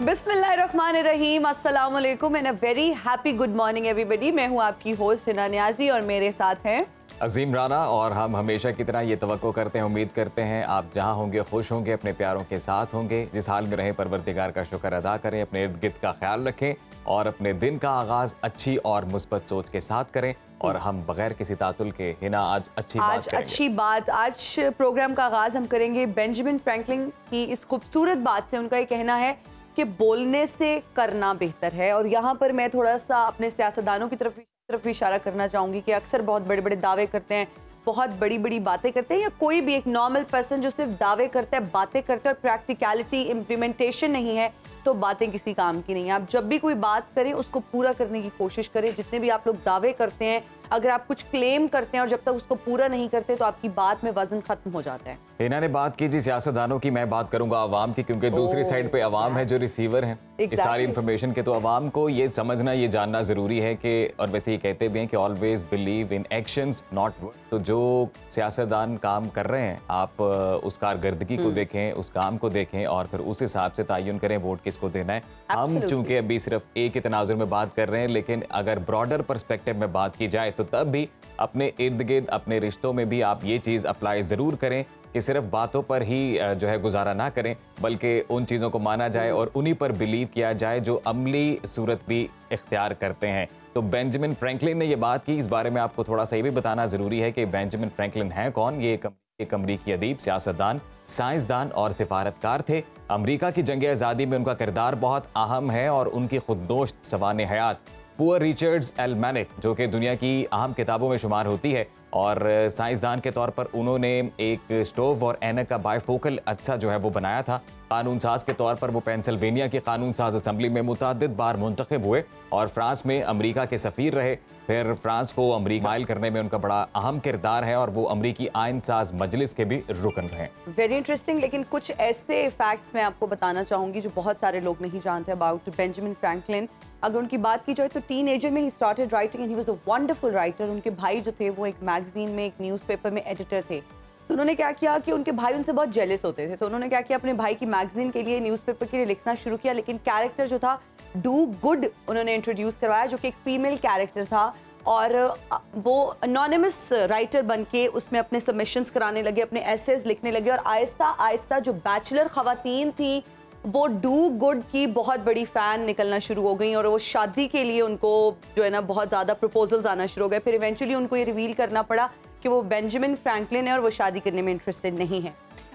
बिस्मिल्लाहिर्रहमानिर्रहीम, अस्सलाम वालेकुम and a very happy good morning everybody. मैं हूँ आपकी होस्ट हिना नियाजी और मेरे साथ हैं अजीम राना। और हम हमेशा की तरह ये तवक्को करते हैं, उम्मीद करते हैं आप जहाँ होंगे खुश होंगे, अपने प्यारों के साथ होंगे। जिस हाल में रहें परवरदिगार का शुक्र अदा करें, अपने इर्द गिर्द का ख्याल रखें और अपने दिन का आगाज़ अच्छी और मुस्बत सोच के साथ करें। और हम बगैर किसी तातुल के हिना आज अच्छी बात आज प्रोग्राम का आगाज़ हम करेंगे बेंजामिन फ्रैंकलिन की इस खूबसूरत बात से। उनका ये कहना है कि बोलने से करना बेहतर है। और यहाँ पर मैं थोड़ा सा अपने सियासतदानों की तरफ इशारा करना चाहूँगी कि अक्सर बहुत बड़े बड़े दावे करते हैं, बहुत बड़ी बड़ी बातें करते हैं, या कोई भी एक नॉर्मल पर्सन जो सिर्फ दावे करता है, बातें करता है और प्रैक्टिकलिटी इम्प्लीमेंटेशन नहीं है, तो बातें किसी काम की नहीं है। आप जब भी कोई बात करें उसको पूरा करने की कोशिश करें। जितने भी आप लोग दावे करते हैं, अगर आप कुछ क्लेम करते हैं और जब तक उसको पूरा नहीं करते तो आपकी बात में वजन खत्म हो जाता है। हिना ने बात की जी सियासतदानों की, मैं बात करूंगा अवाम की, क्योंकि दूसरी साइड पे अवाम है जो रिसीवर है इस सारी इन्फॉर्मेशन के। तो अवाम को ये समझना, ये जानना जरूरी है कि, और वैसे ये कहते भी हैं कि always believe in actions not words. तो जो सियासतदान काम कर रहे हैं, आप उस कारकर्दगी को देखें, उस काम को देखें और फिर उस हिसाब से तयन करें वोट किसको देना है। हम चूंकि अभी सिर्फ एक ही तनाजुर में बात कर रहे हैं, लेकिन अगर ब्रॉडर पर्सपेक्टिव में बात की जाए तो तब भी अपने इर्द गिर्द, अपने रिश्तों में भी आप ये चीज़ अप्लाई ज़रूर करें कि सिर्फ बातों पर ही जो है गुजारा ना करें, बल्कि उन चीज़ों को माना जाए और उन्हीं पर बिलीव किया जाए जो अमली सूरत भी इख्तियार करते हैं। तो बेंजामिन फ्रैंकलिन ने ये बात की। इस बारे में आपको थोड़ा सा ये भी बताना ज़रूरी है कि बेंजामिन फ्रैंकलिन है कौन। ये एक अमरीकी अदीब, सियासतदान, साइंसदान और सिफारतकार थे। अमरीका की जंग आज़ादी में उनका किरदार बहुत अहम है और उनकी खुददोश सवाने हयात पुअर रिचर्ड्स एल्मैनिक, जो कि दुनिया की अहम किताबों में शुमार होती है, और साइंसदान के तौर पर उन्होंने एक स्टोव और ऐनक का बायफोकल अच्छा जो है वो बनाया था। कानून साज के तौर पर वो पेंसिल्वेनिया की कानून साज असम्बली में मुतअद्दिद बार मुंतखब हुए और फ्रांस में अमरीका के सफ़ीर रहे। फिर फ्रांस को अमरीका माइल करने में उनका बड़ा अहम किरदार है और वो अमरीकी आइन साज मजलिस के भी रुकन रहे। Very interesting. लेकिन कुछ ऐसे फैक्ट्स मैं आपको बताना चाहूँगी जो बहुत सारे लोग नहीं जानते अबाउट बेंजामिन फ्रैंकलिन। अगर उनकी बात की जाए तो टीनेजर में he started writing and he was a wonderful writer. उनके भाई जो थे वो एक मैगजीन में, एक न्यूज़पेपर में एडिटर थे। तो उन्होंने क्या किया कि उनके भाई उनसे बहुत जेलस होते थे, तो उन्होंने क्या किया, अपने भाई की मैगजीन के लिए, न्यूज़पेपर के लिए लिखना शुरू किया। लेकिन कैरेक्टर जो था डू गुड उन्होंने इंट्रोड्यूस करवाया, जो कि एक फीमेल कैरेक्टर था। और वो अनोनिमस राइटर बन के उसमें अपने सबमिशंस कराने लगे, अपने एसेज लिखने लगे। और आहिस्ता आहिस्ता जो बैचलर ख़वातीन थी वो डू गुड की बहुत बड़ी फ़ैन निकलना शुरू हो गई और वो शादी के लिए उनको जो है ना बहुत ज़्यादा प्रपोजल्स आना शुरू हो गए। फिर इवेंचुअली उनको ये रिवील करना पड़ा कि वो बेंजामिन फ्रैंकलिन है और वो शादी करने में इंटरेस्टेड नहीं है।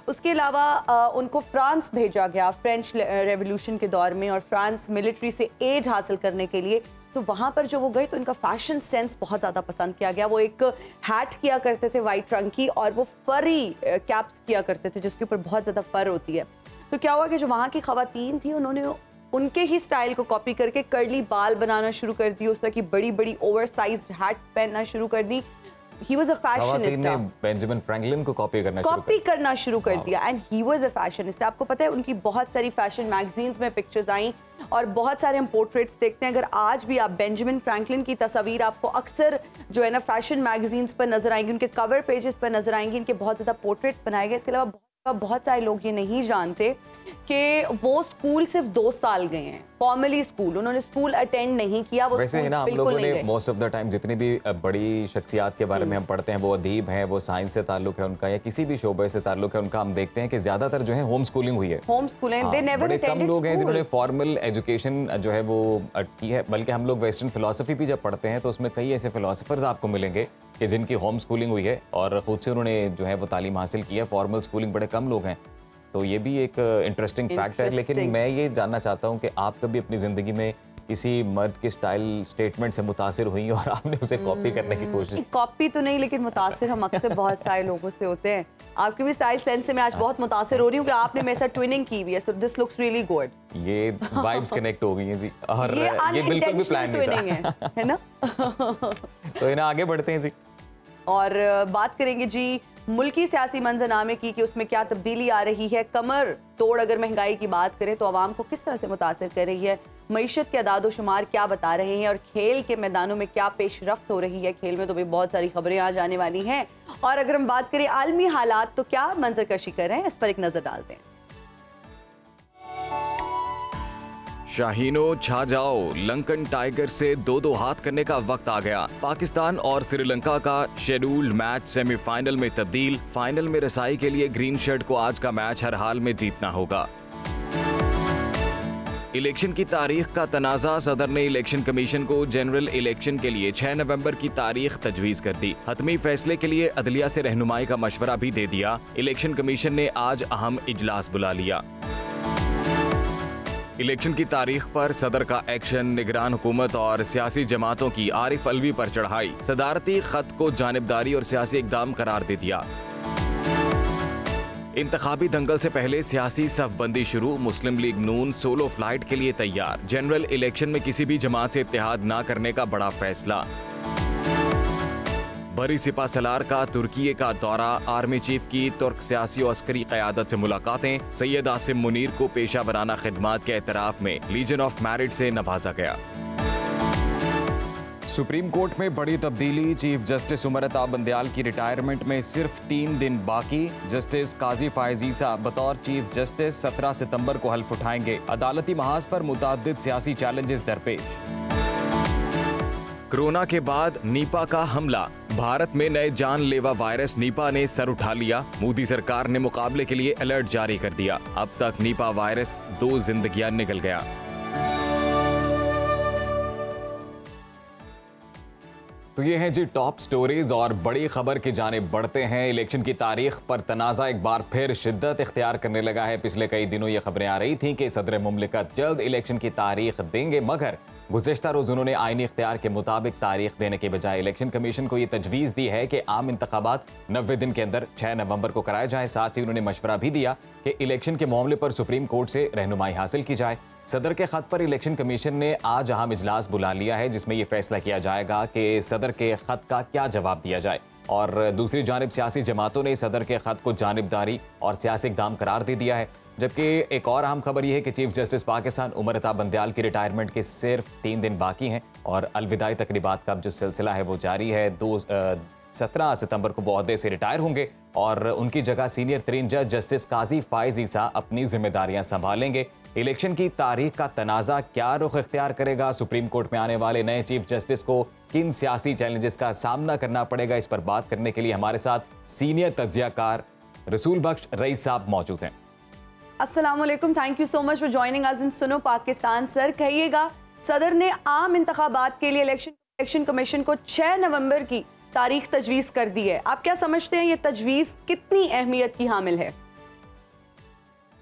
उसके अलावा उनको फ्रांस भेजा गया फ्रेंच रेवोल्यूशन के दौर में, और फ्रांस मिलिट्री से एड हासिल करने के लिए। तो वहाँ पर जो वो गए तो इनका फैशन सेंस बहुत ज़्यादा पसंद किया गया। वो एक हैट किया करते थे वाइट रंग की, और वो फरी कैप्स किया करते थे जिसके ऊपर बहुत ज़्यादा फर होती है। तो क्या हुआ कि जो वहाँ की ख़वातीन थी उन्होंने उनके ही स्टाइल को कॉपी करके कर्ली बाल बनाना शुरू कर दी, उस तरह की बड़ी बड़ी ओवरसाइज्ड हैट्स पहनना शुरू कर दी। He was a fashionista. Benjamin Franklin को कॉपी करना शुरू कर दिया एंड ही वाज अ फैशनिस्ट। आपको पता है उनकी बहुत सारी फैशन मैगजीन्स में पिक्चर्स आई और बहुत सारे हम पोर्ट्रेट्स देखते हैं। अगर आज भी आप बेंजामिन फ्रैंकलिन की तस्वीर आपको अक्सर जो है ना फैशन मैगजीन्स पर नजर आएंगी, उनके कवर पेजेस पर नजर आएंगी, इनके बहुत ज़्यादा पोर्ट्रेट्स बनाए गए। इसके अलावा बहुत सारे लोग ये नहीं जानते कि वो स्कूल सिर्फ 2 साल गए हैं, फॉर्मली स्कूल, उन्होंने स्कूल अटेंड नहीं किया। वो वैसे है ना, हम लोगों ने मोस्ट ऑफ द टाइम जितनी भी बड़ी शख्सियात के बारे में हम पढ़ते हैं, वो अदीब हैं, वो साइंस से ताल्लुक है उनका या किसी भी शोबे से ताल्लुक है उनका, हम देखते हैं कि ज्यादातर जो है होम स्कूलिंग हुई है। Home schooling, they never attended. कम लोग हैं जिन्होंने फॉर्मल एजुकेशन जो है वो की है। बल्कि हम लोग वेस्टर्न फिलोसफी भी जब पढ़ते हैं तो उसमें कई ऐसे फिलोसफर्स आपको मिलेंगे कि जिनकी होम स्कूलिंग हुई है और खुद से उन्होंने जो है वो तालीम हासिल की है। फॉर्मल स्कूलिंग बड़े कम लोग हैं। तो ये भी एक इंटरेस्टिंग फैक्ट है। लेकिन मैं ये जानना चाहता हूँ कि आप कभी अपनी ज़िंदगी में किसी मर्द के स्टाइल स्टेटमेंट से मुतासिर हुई और आपने उसे कॉपी करने की कोशिश? कॉपी तो नहीं, लेकिन मुतासिर हम अक्सर बहुत सारे लोगों से होते हैं। आपके भी स्टाइल सेंस से मैं आज बहुत मुतासिर हो रही हूँ कि आपने मेरे साथ ट्विनिंग की हुई है, so this looks really good. ये वाइब्स कनेक्ट हो गई हैं जी, और ये बिल्कुल भी प्लान नहीं था, है ना? तो इन्हें आगे बढ़ते हैं जी और बात करेंगे जी मुल्की सियासी मंजरनामे की कि उसमें क्या तब्दीली आ रही है। कमर तोड़ अगर महंगाई की बात करें तो आवाम को किस तरह से मुतासिर कर रही है, मईशत के अदाद शुमार क्या बता रहे हैं, और खेल के मैदानों में क्या पेशरफ्त हो रही है। खेल में तो भी बहुत सारी खबरें आ जाने वाली हैं। और अगर हम बात करें आलमी हालात तो क्या मंजरकशी कर रहे हैं, इस पर एक नजर डालते हैं। शाहीनो छा जाओ, लंकन टाइगर से 2-2 हाथ करने का वक्त आ गया। पाकिस्तान और श्रीलंका का शेड्यूल्ड मैच सेमीफाइनल में तब्दील। फाइनल में रसाई के लिए ग्रीन शर्ट को आज का मैच हर हाल में जीतना होगा। इलेक्शन की तारीख का तनाज़ा। सदर ने इलेक्शन कमीशन को जनरल इलेक्शन के लिए 6 नवंबर की तारीख तजवीज़ कर दी। हतमी फैसले के लिए अदलिया से रहनुमाई का मशवरा भी दे दिया। इलेक्शन कमीशन ने आज अहम इजलास बुला लिया। इलेक्शन की तारीख पर सदर का एक्शन। निगरान हुकूमत और सियासी जमातों की आरिफ अलवी पर चढ़ाई। सदारती खत को जानिबदारी और सियासी इकदाम करार दे दिया। इंतखाबी दंगल से पहले सियासी सफबंदी शुरू। मुस्लिम लीग नून सोलो फ्लाइट के लिए तैयार। जनरल इलेक्शन में किसी भी जमात से इत्तेहाद न करने का बड़ा फैसला। बरी सिपा सलार का तुर्की का दौरा। आर्मी चीफ की तुर्क सियासी और अस्करी क़यादत से मुलाकातें। सैयद आसिम मुनीर को पेशा वराना खिदमात के एतराफ़ में लीजन ऑफ मेरिट से नवाजा गया। सुप्रीम कोर्ट में बड़ी तब्दीली। चीफ जस्टिस उमर अता बंदयाल की रिटायरमेंट में सिर्फ 3 दिन बाकी। जस्टिस काजी फायज ईसा बतौर चीफ जस्टिस 17 सितंबर को हल्फ उठाएंगे। अदालती महाज पर मुतअद्दिद सियासी चैलेंजेस दरपेश। कोरोना के बाद नीपा का हमला। भारत में नए जानलेवा वायरस नीपा ने सर उठा लिया। मोदी सरकार ने मुकाबले के लिए अलर्ट जारी कर दिया। अब तक नीपा वायरस 2 जिंदगियां निकल गया। तो ये हैं जी टॉप स्टोरीज और बड़ी खबर की जानिब बढ़ते हैं। इलेक्शन की तारीख पर तनाज़ा एक बार फिर शिद्दत इख्तियार करने लगा है। पिछले कई दिनों ये खबरें आ रही थीं कि सदर मुमलिकत जल्द इलेक्शन की तारीख देंगे, मगर गुज़िश्ता रोज़ उन्होंने आईनी इख्तियार के मुताबिक तारीख देने के बजाय इलेक्शन कमीशन को ये तजवीज़ दी है कि आम इंतखाबात 90 दिन के अंदर 6 नवंबर को कराए जाएं। साथ ही उन्होंने मशवरा भी दिया कि इलेक्शन के मामले पर सुप्रीम कोर्ट से रहनुमाई हासिल की जाए। सदर के खत पर इलेक्शन कमीशन ने आज अहम इजलास बुला लिया है, जिसमें यह फैसला किया जाएगा कि सदर के खत का क्या जवाब दिया जाए। और दूसरी जानिब सियासी जमातों ने सदर के खत को जानिबदारी और सियासी इक़दाम करार दे दिया है। जबकि एक और अहम खबर यह है कि चीफ जस्टिस पाकिस्तान उमर अता बंदयाल की रिटायरमेंट के सिर्फ 3 दिन बाकी हैं और अलविदाई तकरीबात का जो सिलसिला है वो जारी है। 17 सितंबर को वो ओहदे से रिटायर होंगे और उनकी जगह सीनियर तरीन जज जस्टिस काजी फायज ईसा अपनी जिम्मेदारियां संभालेंगे। इलेक्शन की तारीख का तनाज़ा क्या रुख इख्तियार करेगा? सुप्रीम कोर्ट में आने वाले नए चीफ जस्टिस को किन सियासी चैलेंजेस का सामना करना पड़ेगा? इस पर बात करने के लिए हमारे साथ सीनियर तज्जियाकार रसूल बख्श रईस साहब मौजूद हैं। अस्सलाम वालेकुम, thank you so much for joining us in Suno Pakistan. Sir, कहिएगा, सदर ने आम इंतखाबात के लिए इलेक्शन कमीशन को 6 नवंबर की तारीख तजवीज़ कर दी है। आप क्या समझते हैं, ये तजवीज़ कितनी अहमियत की हामिल है?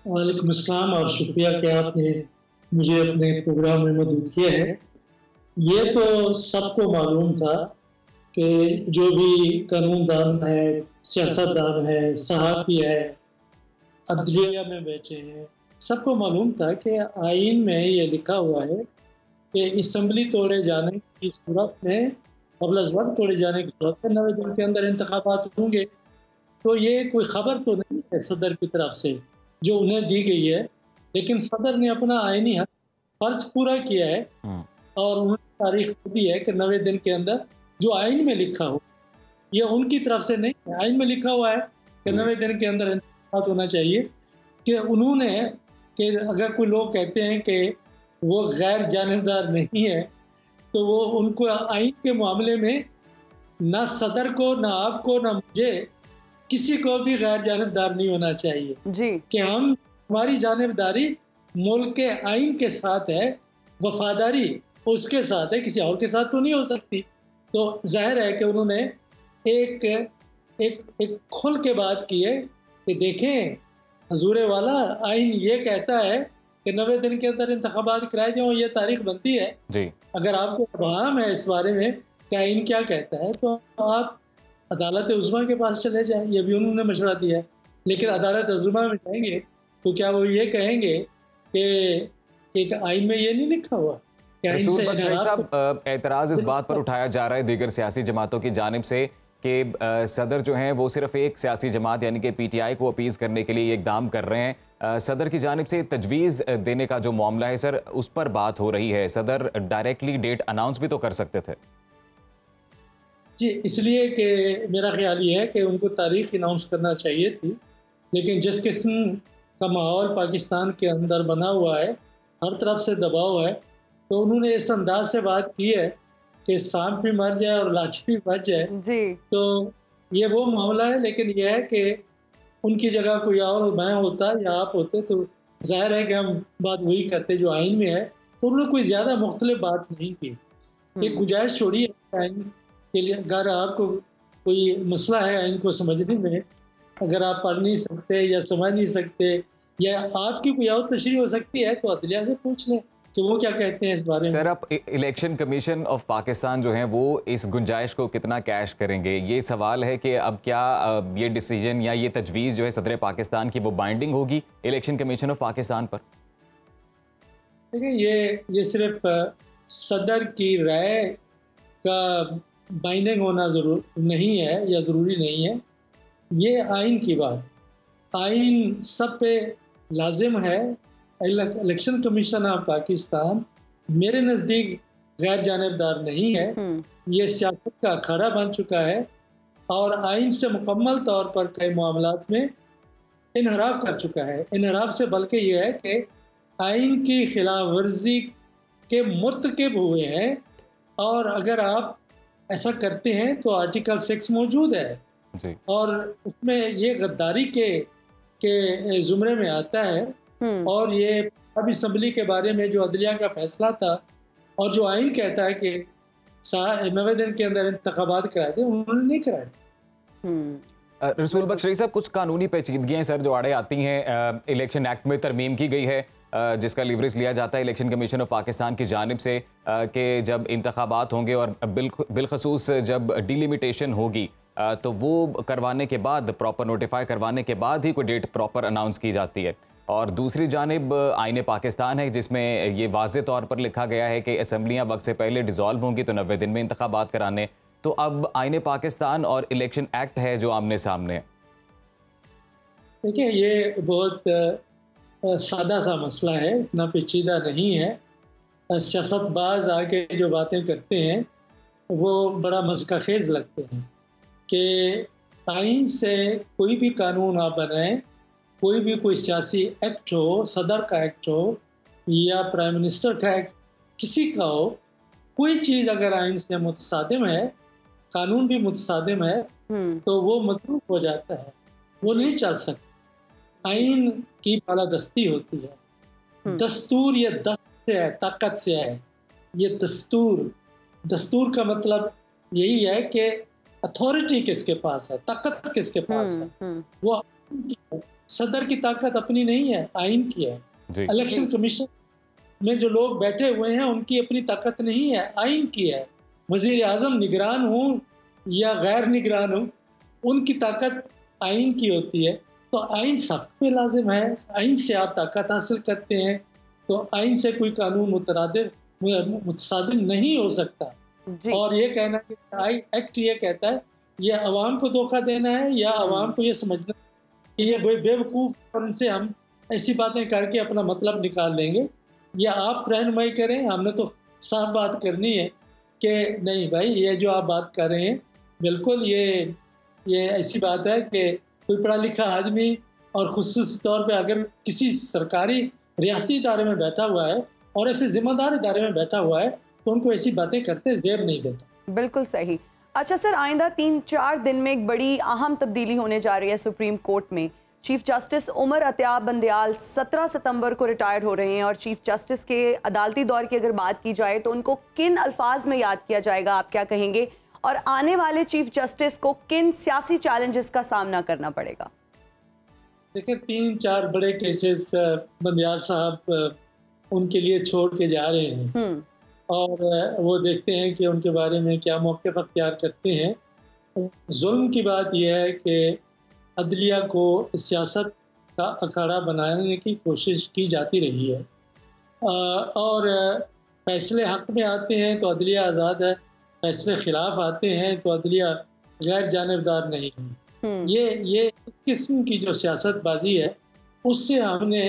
वालेकुम अस्सलाम और शुक्रिया कि आपने मुझे अपने प्रोग्राम में मदद किया है। ये तो सबको मालूम था कि जो भी कानूनदान है, सियासतदान है, सहाफ़ी है, अदलिया में बैठे हैं, सबको मालूम था कि आइन में ये लिखा हुआ है कि असम्बली तोड़े जाने की सूरत में, कबल अज़ वक्त तोड़े जाने की सूरत में 90 दिन के अंदर इंतखाबात होंगे। तो ये कोई ख़बर तो नहीं है सदर की तरफ से जो उन्हें दी गई है, लेकिन सदर ने अपना आइनी फर्ज पूरा किया है और उन्होंने तारीख दी है कि 90 दिन के अंदर जो आइन में लिखा हो, ये उनकी तरफ से नहीं है। आइन में लिखा हुआ है कि 90 दिन के अंदर इंतखाबात होना चाहिए। कि उन्होंने कि अगर कोई लोग कहते हैं कि वो गैर जानिबदार नहीं है, तो वो उनको आइन के मामले में ना सदर को, ना आपको, ना मुझे, किसी को भी गैर जानिबदार नहीं होना चाहिए जी। कि हमारी जानिबदारी मुल्क के आइन के साथ है, वफादारी उसके साथ है, किसी और के साथ तो नहीं हो सकती। तो जाहिर है कि उन्होंने एक खुल के बात की है कि देखें हजूर वाला, आइन ये कहता है कि 90 दिन के अंदर इंतखाबात कराए जाओ, ये तारीख बनती है जी। अगर आपको इब्हाम है इस बारे में कि आइन क्या कहता है, तो आप अदालत उज़्मा के पास चले जाएं। ये भी उन्होंने मशवरा दिया है। लेकिन अदालत उज़्मा में जाएंगे तो क्या वो ये कहेंगे कि आइन में ये नहीं लिखा हुआ? एतराज़ इस बात पर उठाया जा रहा है दीगर सियासी जमातों की जानिब से कि सदर जो हैं वो सिर्फ एक सियासी जमात यानी कि PTI को अपीज़ करने के लिए इकदाम कर रहे हैं। सदर की जानिब से तजवीज़ देने का जो मामला है सर, उस पर बात हो रही है। सदर डायरेक्टली डेट अनाउंस भी तो कर सकते थे जी, इसलिए कि मेरा ख्याल ये है कि उनको तारीख अनाउंस करना चाहिए थी। लेकिन जिस किस्म का माहौल पाकिस्तान के अंदर बना हुआ है हर तरफ से दबाव है, तो उन्होंने इस अंदाज से बात की है कि सांप भी मर जाए और लाठी भी बच जाए। जी। तो ये वो मामला है, लेकिन ये है कि उनकी जगह कोई और मैं होता या आप होते तो जाहिर है कि हम बात वही करते जो आइन में है। तो उन्होंने कोई ज़्यादा मुख्तलिफ बात नहीं की। एक गुंजाइश छोड़ी है आइन के लिए, अगर आपको कोई मसला है आइन को समझने में, अगर आप पढ़ नहीं सकते या समझ नहीं सकते या आपकी कोई और तशरीह हो सकती है, तो अदलिया से पूछ लें कि वो क्या कहते हैं इस बारे में। सर, अब इलेक्शन कमीशन ऑफ पाकिस्तान जो है वो इस गुंजाइश को कितना कैश करेंगे, ये सवाल है कि अब क्या ये डिसीजन या ये तजवीज़ जो है सदर पाकिस्तान की वो बाइंडिंग होगी इलेक्शन कमीशन ऑफ पाकिस्तान पर? देखिए, ये सिर्फ सदर की राय का बाइंडिंग होना जरूर नहीं है या ज़रूरी नहीं है। ये आइन की बात, आइन सब पे लाजिम है। इलेक्शन कमीशन ऑफ पाकिस्तान मेरे नज़दीक गैर जानिबदार नहीं है। ये सियासत का अखाड़ा बन चुका है और आइन से मुकम्मल तौर पर कई मामलात में इनहराफ कर चुका है। इनहराफ से बल्कि ये है कि आइन की खिलाफ वर्जी के मुर्तकिब हुए हैं, और अगर आप ऐसा करते हैं तो आर्टिकल 6 मौजूद है जी। और उसमें ये गद्दारी के जुमरे में आता है। और ये अब असम्बली के बारे में जो अदलिया का फैसला था और जो आइन कहता है कि 90 दिन के अंदर इंतखाबात करा दे, उन्होंने नहीं कराए। रसूल बख्श शरीफ साहब, कुछ कानूनी पेचीदगियाँ सर जो आड़े आती हैं। इलेक्शन एक्ट में तरमीम की गई है जिसका लिवरेज लिया जाता है इलेक्शन कमीशन ऑफ पाकिस्तान की जानिब से कि जब इंतखाबात होंगे और बिलखसूस जब डिलिमिटेशन होगी तो वो करवाने के बाद, प्रॉपर नोटिफाई करवाने के बाद ही कोई डेट प्रॉपर अनाउंस की जाती है। और दूसरी जानिब आईन पाकिस्तान है जिसमें ये वाज़े तौर पर लिखा गया है कि असम्बलियाँ वक्त से पहले डिज़ोल्व होंगी तो 90 दिन में इंतखाबात कराने। तो अब आईन पाकिस्तान और इलेक्शन एक्ट है जो आमने सामने है। देखिए, ये बहुत सादा सा मसला है, इतना पेचीदा नहीं है। सियासतबाज आके जो बातें करते हैं वो बड़ा मज़ाक़खेज़ लगते हैं कि आइन से कोई भी कानून आप बनाएं, कोई सियासी एक्ट हो, सदर का एक्ट हो या प्राइम मिनिस्टर का एक्ट, किसी का हो, कोई चीज़ अगर आइन से मुतसादिम है, कानून भी मुतसादिम है, तो वो मतरूक हो जाता है, वो नहीं चल सकता। आइन की बालादस्ती होती है। दस्तूर ये दस्त से है, ताकत से है। ये दस्तूर का मतलब यही है कि अथॉरिटी किसके पास है, ताकत किसके पास है। वो सदर की ताकत अपनी नहीं है, आइन की है। इलेक्शन कमीशन में जो लोग बैठे हुए हैं उनकी अपनी ताकत नहीं है, आइन की है। वजीर आजम निगरान हो या गैर निगरान हो, उनकी ताकत आइन की होती है। तो आइन सब पे लाजिम है। आइन से आप ताकत हासिल करते हैं, तो आइन से कोई कानून मुतसादिम नहीं हो सकता। और ये कहना कि एक्ट ये कहता है, ये अवाम को धोखा देना है या अवाम को ये समझना कि ये बेवकूफ़ और उनसे हम ऐसी बातें करके अपना मतलब निकाल लेंगे, या आप रहनुमाई करें। हमने तो साफ बात करनी है कि नहीं भाई, ये जो आप बात कर रहे हैं बिल्कुल ये ऐसी बात है कि कोई पढ़ा लिखा आदमी और खुसूसी तौर पे अगर किसी सरकारी रियासती इदारे में बैठा हुआ है और ऐसे जिम्मेदार इदारे में बैठा हुआ है तो उनको ऐसी बातें करते ज़ेब नहीं देता। बिल्कुल सही। अच्छा सर, आइंदा 3-4 दिन में एक बड़ी अहम तब्दीली होने जा रही है सुप्रीम कोर्ट में। चीफ जस्टिस उमर अत्याब बंदयाल 17 सितंबर को रिटायर हो रहे हैं और चीफ जस्टिस के अदालती दौर की अगर बात की जाए तो उनको किन अल्फाज में याद किया जाएगा, आप क्या कहेंगे? और आने वाले चीफ जस्टिस को किन सियासी चैलेंजेस का सामना करना पड़ेगा? देखिए, 3-4 बड़े केसेस बंदयाल साहब उनके लिए छोड़ के जा रहे हैं और वो देखते हैं कि उनके बारे में क्या मौक़िफ़ अख्तियार करते हैं। जुल्म की बात यह है कि अदलिया को सियासत का अखाड़ा बनाने की कोशिश की जाती रही है और फैसले हक़ में आते हैं तो अदलिया आज़ाद है, फैसले ख़िलाफ़ आते हैं तो अदलिया गैर जानिबदार नहीं है। ये इस किस्म की जो सियासतबाजी है उससे हमने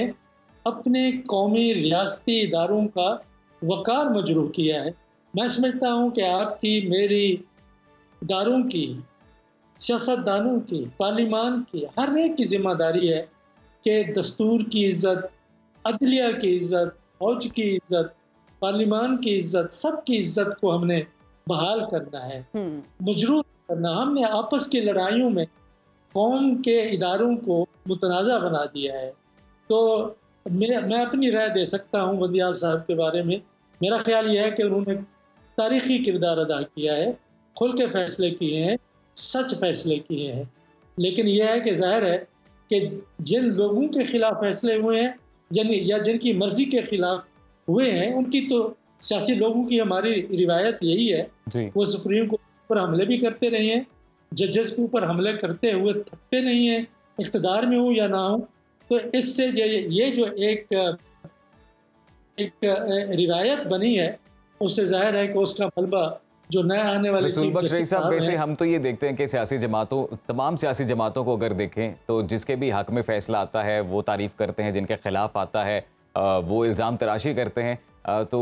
अपने कौमी रियासती इदारों का वक़ार मजरूह किया है। मैं समझता हूँ कि आपकी मेरी इदारों की, सियासतदानों की, पार्लिमान की, हर एक की ज़िम्मेदारी है कि दस्तूर की इज़्ज़त, अदलिया की इज़्ज़त, फौज की इज्जत, पार्लिमान की इज्जत, सबकी इज्जत को हमने बहाल करना है, मजरूह करना। हमने आपस की लड़ाइयों में कौम के इदारों को मुतनाज़ा बना दिया है। तो मैं अपनी राय दे सकता हूँ बंदियाल साहब के बारे में। मेरा ख्याल यह है कि उन्होंने तारीखी किरदार अदा किया है, खुल के फैसले किए हैं, सच फैसले किए हैं। लेकिन यह है कि जाहिर है कि जिन लोगों के खिलाफ फैसले हुए हैं या जिनकी मर्जी के खिलाफ हुए हैं, उनकी तो सियासी लोगों की हमारी रिवायत यही है, वो सुप्रीम कोर्ट पर हमले भी करते रहे हैं, जजेस के ऊपर हमले करते हुए थकते नहीं हैं, इख्तिदार में हो या ना हो। तो इससे ये जो एक रिवायत बनी है, उससे जाहिर है कि उसका मलबा जो नया आने वाले रसूल बख्श रईस साहब, वैसे हम तो ये देखते हैं कि सियासी जमातों, तमाम सियासी जमातों को अगर देखें तो जिसके भी हक में फैसला आता है वो तारीफ़ करते हैं, जिनके खिलाफ आता है वो इल्ज़ाम तराशी करते हैं। तो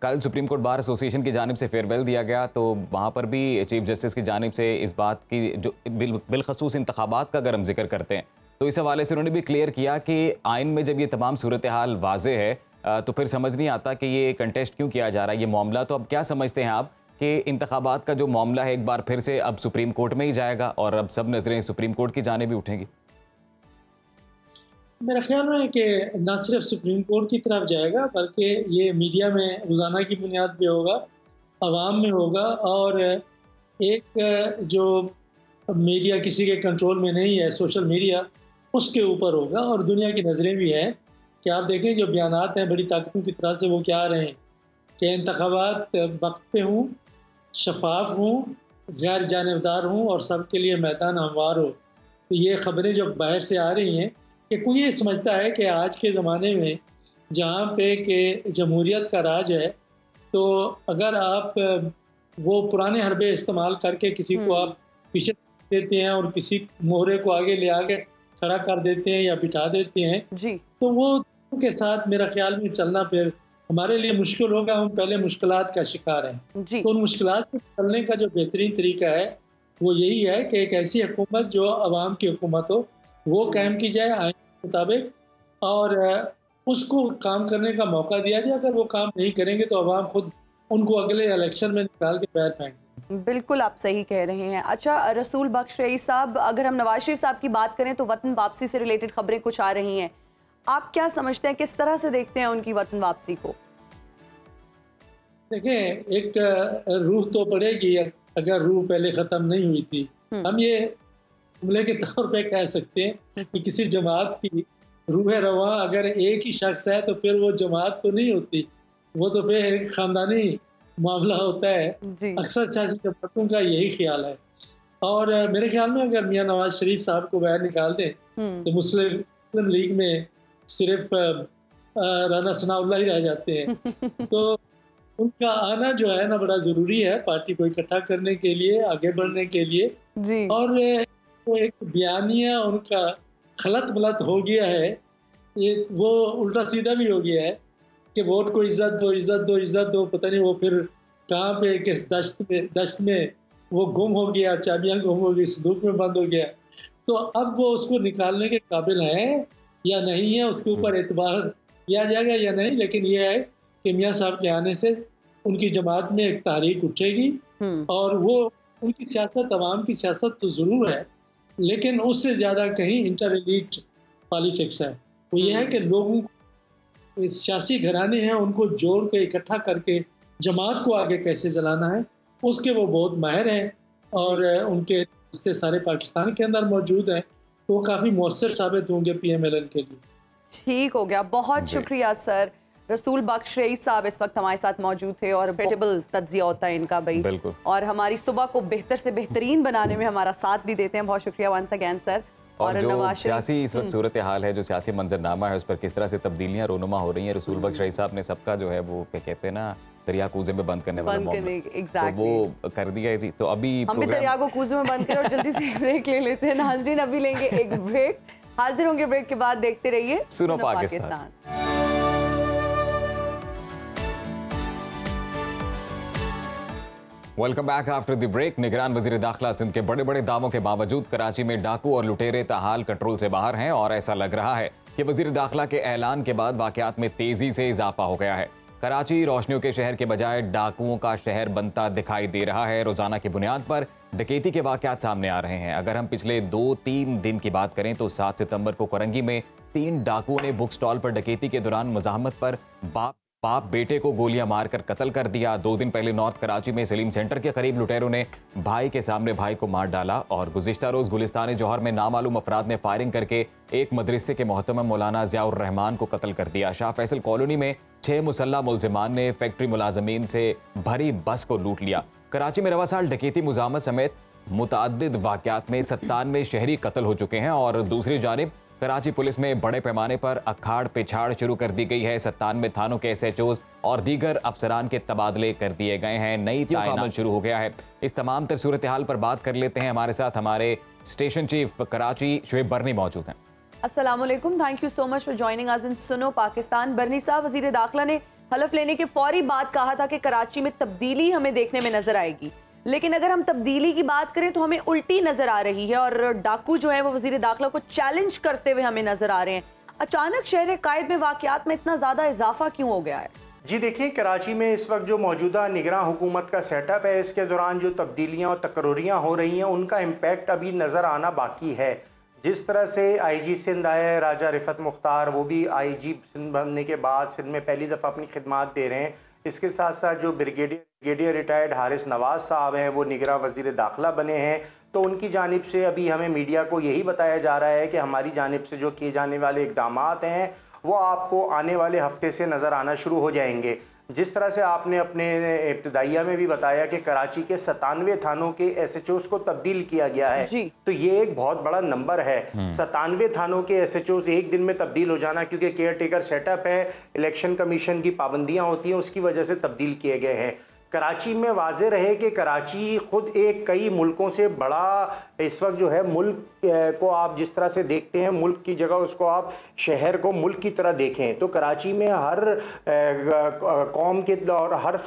कल सुप्रीम कोर्ट बार एसोसिएशन की जानिब से फेयरवेल दिया गया, तो वहाँ पर भी चीफ जस्टिस की जानिब से इस बात की जो बिलखसूस इंतखाबात का अगर हम जिक्र करते हैं तो इस हवाले से उन्होंने भी क्लियर किया कि आइन में जब ये तमाम सूरत हाल वाज़े है तो फिर समझ नहीं आता कि ये कंटेस्ट क्यों किया जा रहा है ये मामला। तो अब क्या समझते हैं आप कि इंतखाबात का जो मामला है एक बार फिर से अब सुप्रीम कोर्ट में ही जाएगा और अब सब नजरें सुप्रीम कोर्ट की जानिब भी उठेंगी? मेरा ख्याल है कि न सिर्फ सुप्रीम कोर्ट की तरफ जाएगा बल्कि ये मीडिया में रोज़ाना की बुनियाद पे होगा, आवाम में होगा। और एक जो मीडिया किसी के कंट्रोल में नहीं है, सोशल मीडिया, उसके ऊपर होगा। और दुनिया की नज़रें भी हैं कि आप देखें जो बयानात हैं बड़ी ताकतों की तरह से वो क्या आ रहे हैं कि इंतखाबात वक्त पे हों, शफाफ हों, गैर जानिबदार हों और सब के लिए मैदान हमवार हो। तो ये ख़बरें जो बाहर से आ रही हैं कि कोई ये समझता है कि आज के ज़माने में जहाँ पे कि जमहूरियत का राज है, तो अगर आप वो पुराने हरबे इस्तेमाल करके किसी को आप पीछे देते हैं और किसी मोहरे को आगे ले आके खड़ा कर देते हैं या बिठा देते हैं जी, तो वो के साथ मेरा ख्याल में चलना फिर हमारे लिए मुश्किल होगा। हम पहले मुश्किलात का शिकार हैं जी। तो उन मुश्किलात से चलने का जो बेहतरीन तरीका है वो यही है कि एक ऐसी हुकूमत जो आवाम की हुकूमत हो वो कायम की जाए आइन के मुताबिक और उसको काम करने का मौका दिया जाए। अगर वो काम नहीं करेंगे तो आवाम खुद उनको अगले इलेक्शन में निकाल के पैर फेंकेंगे। बिल्कुल आप सही कह रहे हैं। अच्छा रसूल बख्श रईस साहब, अगर हम नवाज शरीफ साहब की बात करें तो वतन वापसी से रिलेटेड खबरें कुछ आ रही हैं, आप क्या समझते हैं, किस तरह से देखते हैं उनकी वतन वापसी को? देखें, एक रूह तो पड़ेगी अगर रूह पहले ख़त्म नहीं हुई थी। हम ये जुमले के तौर पे कह सकते हैं कि किसी जमात की रूह रवा अगर एक ही शख्स है तो फिर वो जमात तो नहीं होती, वो तो फिर एक ख़ानदानी मामला होता है। अक्सर सियासी जमातों का यही ख्याल है। और मेरे ख्याल में अगर मियां नवाज शरीफ साहब को बाहर निकाल दें तो मुस्लिम लीग में सिर्फ राना सनाउल्लाह ही रह जाते हैं। तो उनका आना जो है ना बड़ा ज़रूरी है पार्टी को इकट्ठा करने के लिए, आगे बढ़ने के लिए जी। और वो एक बयानिया उनका खलत मलत हो गया है, ये वो उल्टा सीधा भी हो गया है कि वोट को इज्जत दो, इज्जत दो, इज्जत दो। पता नहीं वो फिर कहाँ पे किस दश्त में वो गुम हो गया, चाबियाँ गुम हो गई, संदूक में बंद हो गया। तो अब वो उसको निकालने के काबिल हैं या नहीं है, उसके ऊपर एतबार किया जाएगा या नहीं। लेकिन ये है कि मियाँ साहब के आने से उनकी जमात में एक तारीख उठेगी और वो उनकी सियासत, अवाम की सियासत तो ज़रूर है लेकिन उससे ज़्यादा कहीं इंटर एलीट पॉलिटिक्स है। वो ये है कि लोगों सियासी घराने हैं उनको जोड़ के इकट्ठा करके जमात को आगे कैसे चलाना है उसके वो बहुत माहिर हैं और उनके रिश्ते सारे पाकिस्तान के अंदर मौजूद हैं, तो वो काफ़ी मौसर साबित होंगे PMLN के लिए। ठीक हो गया, बहुत शुक्रिया सर। रसूल बख्श रईस साहब इस वक्त हमारे साथ मौजूद थे और क्रेडिबल तज्जिया होता है इनका भाई, और हमारी सुबह को बेहतर से बेहतरीन बनाने में हमारा साथ भी देते हैं। बहुत शुक्रिया वंस अगेन सर। और जो सियासी इस वक्त सूरत हाल है, जो सियासी मंजरनामा है, उस पर किस तरह से तब्दीलियां रोनुमा हो रही हैं, रसूल बख्श रईस साहब ने सबका जो है वो क्या कहते हैं ना दरिया कूजे में बंद करने वाला तो वो कर दिया है जी। तो अभी हम भी दरिया को कूजे में बंद करें और जल्दी से ब्रेक ले लेते हैं नाज़रीन। अभी लेंगे एक ब्रेक, हाजिर होंगे ब्रेक के बाद। देखते रहिए सुनो Pakistan. Welcome back after the break. निगरान वजीर दाखिला सिंध के बड़े बड़े दावों के बावजूद कराची में डाकू और लुटेरे ताहाल कंट्रोल से बाहर हैं और ऐसा लग रहा है कि वजीर दाखिला के ऐलान के बाद वाकयात में तेजी से इजाफा हो गया है। कराची रोशनियों के शहर के बजाय डाकुओं का शहर बनता दिखाई दे रहा है। रोजाना की बुनियाद पर डकैती के वाकयात सामने आ रहे हैं। अगर हम पिछले 2-3 दिन की बात करें तो 7 सितंबर को कोरंगी में 3 डाकुओं ने बुक स्टॉल पर डकैती के दौरान मुजाहमत पर बाप बेटे को गोलियां मारकर कत्ल कर दिया। 2 दिन पहले नॉर्थ कराची में सलीम सेंटर के करीब लुटेरों ने भाई के सामने भाई को मार डाला। और गुज़िश्ता रोज गुलिस्तान जौहर में नामालूम अफराद ने फायरिंग करके एक मदरसे के मोहतरम मौलाना ज़ियाउर रहमान को कत्ल कर दिया। शाह फैसल कॉलोनी में 6 मुसल्लह मुलजिमान ने फैक्ट्री मुलाजमीन से भरी बस को लूट लिया। कराची में रवा साल डकैती मुजामत समेत मुतअद्दिद वाकयात में 97 शहरी कत्ल हो चुके हैं। और दूसरी जानिब कराची पुलिस में बड़े पैमाने पर अखाड़ पिछाड़ शुरू कर दी गई है। 97 थानों के SHOs और दीगर अफसरान के तबादले कर दिए गए हैं। नई अमल शुरू हो गया है। इस तमाम तर सूरत हाल पर बात कर लेते हैं। हमारे साथ हमारे स्टेशन चीफ कराची शुएब बरनी मौजूद हैं। अस्सलाम वालेकुम, thank you so much for joining us in Suno Pakistan. बरनी साहब, वजीर दाखिला ने हलफ लेने के फौरी बाद कहा था कि कराची में तब्दीली हमें देखने में नजर आएगी, लेकिन अगर हम तब्दीली की बात करें तो हमें उल्टी नजर आ रही है और डाकू जो है वो वजीर दाखिला को चैलेंज करते हुए हमें नजर आ रहे हैं। अचानक शहर कायद में वाकयात में इतना ज्यादा इजाफा क्यों हो गया है? जी देखिए, कराची में इस वक्त जो मौजूदा निगरान हुकूमत का सेटअप है, इसके दौरान जो तब्दीलियां और तकर्रियां हो रही हैं उनका इम्पैक्ट अभी नज़र आना बाकी है। जिस तरह से IG सिंध आए राजा रिफत मुख्तार, वो भी IG सिंध बनने के बाद सिंध में पहली दफ़ा अपनी खिदमात दे रहे हैं। इसके साथ साथ जो ब्रिगेडियर रिटायर्ड हारिस नवाज साहब हैं, वो निगरान वजीर दाखिला बने हैं। तो उनकी जानिब से अभी हमें मीडिया को यही बताया जा रहा है कि हमारी जानिब से जो किए जाने वाले इक़दामात हैं वो आपको आने वाले हफ्ते से नज़र आना शुरू हो जाएंगे। जिस तरह से आपने अपने इब्तिदाइया में भी बताया कि कराची के 97 थानों के SHOs को तब्दील किया गया है, तो ये एक बहुत बड़ा नंबर है। 97 थानों के SHOs एक दिन में तब्दील हो जाना, क्योंकि केयर टेकर सेटअप है, इलेक्शन कमीशन की पाबंदियां होती हैं, उसकी वजह से तब्दील किए गए हैं। कराची में वाज़े रहे कि कराची खुद एक कई मुल्कों से बड़ा इस वक्त जो है, मुल्क को आप जिस तरह से देखते हैं मुल्क की जगह उसको आप शहर को मुल्क की तरह देखें, तो कराची में हर कौम के और हर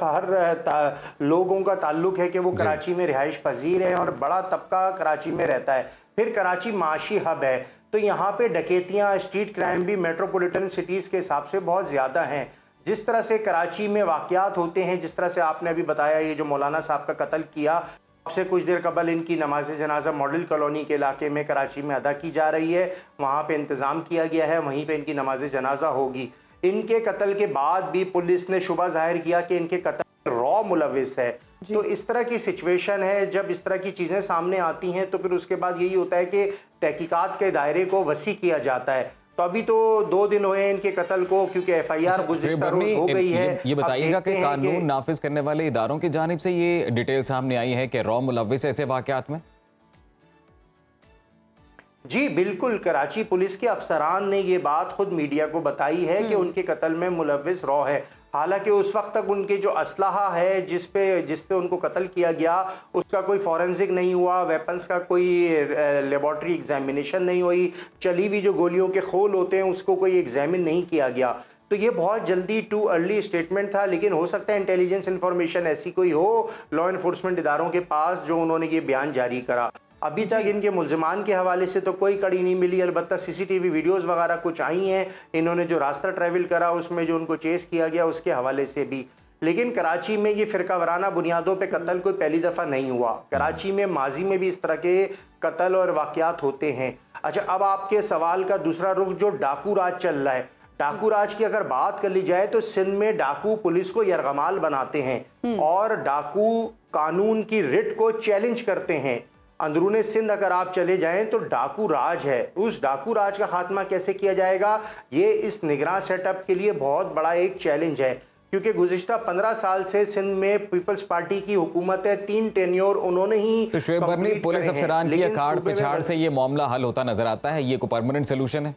लोगों का ताल्लुक है कि वो कराची में रिहाइश पजीर हैं और बड़ा तबका कराची में रहता है। फिर कराची माशी हब है, तो यहाँ पे डकैतियाँ, स्ट्रीट क्राइम भी मेट्रोपॉलिटन सिटीज़ के हिसाब से बहुत ज़्यादा हैं। जिस तरह से कराची में वाकयात होते हैं, जिस तरह से आपने अभी बताया, ये जो मौलाना साहब का कत्ल किया, आपसे कुछ देर कबल इनकी नमाज जनाजा मॉडल कॉलोनी के इलाके में कराची में अदा की जा रही है, वहाँ पे इंतज़ाम किया गया है, वहीं पे इनकी नमाज जनाजा होगी। इनके कत्ल के बाद भी पुलिस ने शुबा जाहिर किया कि इनके कत्ल रॉ मुलविस है। तो इस तरह की सिचुएशन है, जब इस तरह की चीज़ें सामने आती हैं तो फिर उसके बाद यही होता है कि तहकीकात के दायरे को वसी किया जाता है। तो अभी तो 2 दिन हुए इनके कत्ल को, क्योंकि FIR गुज़िश्ता रोज हो गई है। ये बताइएगा कि कानून नाफिज करने वाले इदारों की जानिब से ये डिटेल सामने आई है कि रॉ मुलविस ऐसे वाकयात में? जी बिल्कुल, कराची पुलिस के अफसरान ने ये बात खुद मीडिया को बताई है कि उनके कत्ल में मुलविस रॉ है। हालांकि उस वक्त तक उनके जो असलहा है जिससे उनको कत्ल किया गया, उसका कोई फॉरेंसिक नहीं हुआ, वेपन्स का कोई लेबॉर्ट्री एग्जामिनेशन नहीं हुई, चली हुई जो गोलियों के खोल होते हैं उसको कोई एग्जामिन नहीं किया गया। तो ये बहुत जल्दी टू अर्ली स्टेटमेंट था, लेकिन हो सकता है इंटेलिजेंस इंफॉर्मेशन ऐसी कोई हो लॉ इन्फोर्समेंट इदारों के पास जो उन्होंने ये बयान जारी करा। अभी तक इनके मुल्जिमान के हवाले से तो कोई कड़ी नहीं मिली, अलबत्ता CCTV वीडियोस वगैरह कुछ आई हैं, इन्होंने जो रास्ता ट्रैवल करा उसमें जो उनको चेस किया गया उसके हवाले से भी। लेकिन कराची में ये फिरका वाराना बुनियादों पे कत्ल कोई पहली दफ़ा नहीं हुआ। कराची में माजी में भी इस तरह के कत्ल और वाक़यात होते हैं। अच्छा, अब आपके सवाल का दूसरा रुख जो डाकू राज चल रहा है, डाकू राज की अगर बात कर ली जाए तो सिंध में डाकू पुलिस को यरगमाल बनाते हैं और डाकू कानून की रिट को चैलेंज करते हैं। अंदरूने सिंध अगर आप चले जाएं तो डाकू राज है, उस डाकू राज का खात्मा कैसे किया जाएगा, ये इस निगरान सेटअप के लिए बहुत बड़ा एक चैलेंज है। क्योंकि गुज़िश्ता 15 साल से सिंध में पीपल्स पार्टी की हुकूमत है, 3 टेन्योर उन्होंने ही। तो शुएब बरनी, पुलिस अफसरान की अखाड़ पिछाड़ से ये मामला हल होता नजर आता है, ये कोई परमानेंट सोल्यूशन है?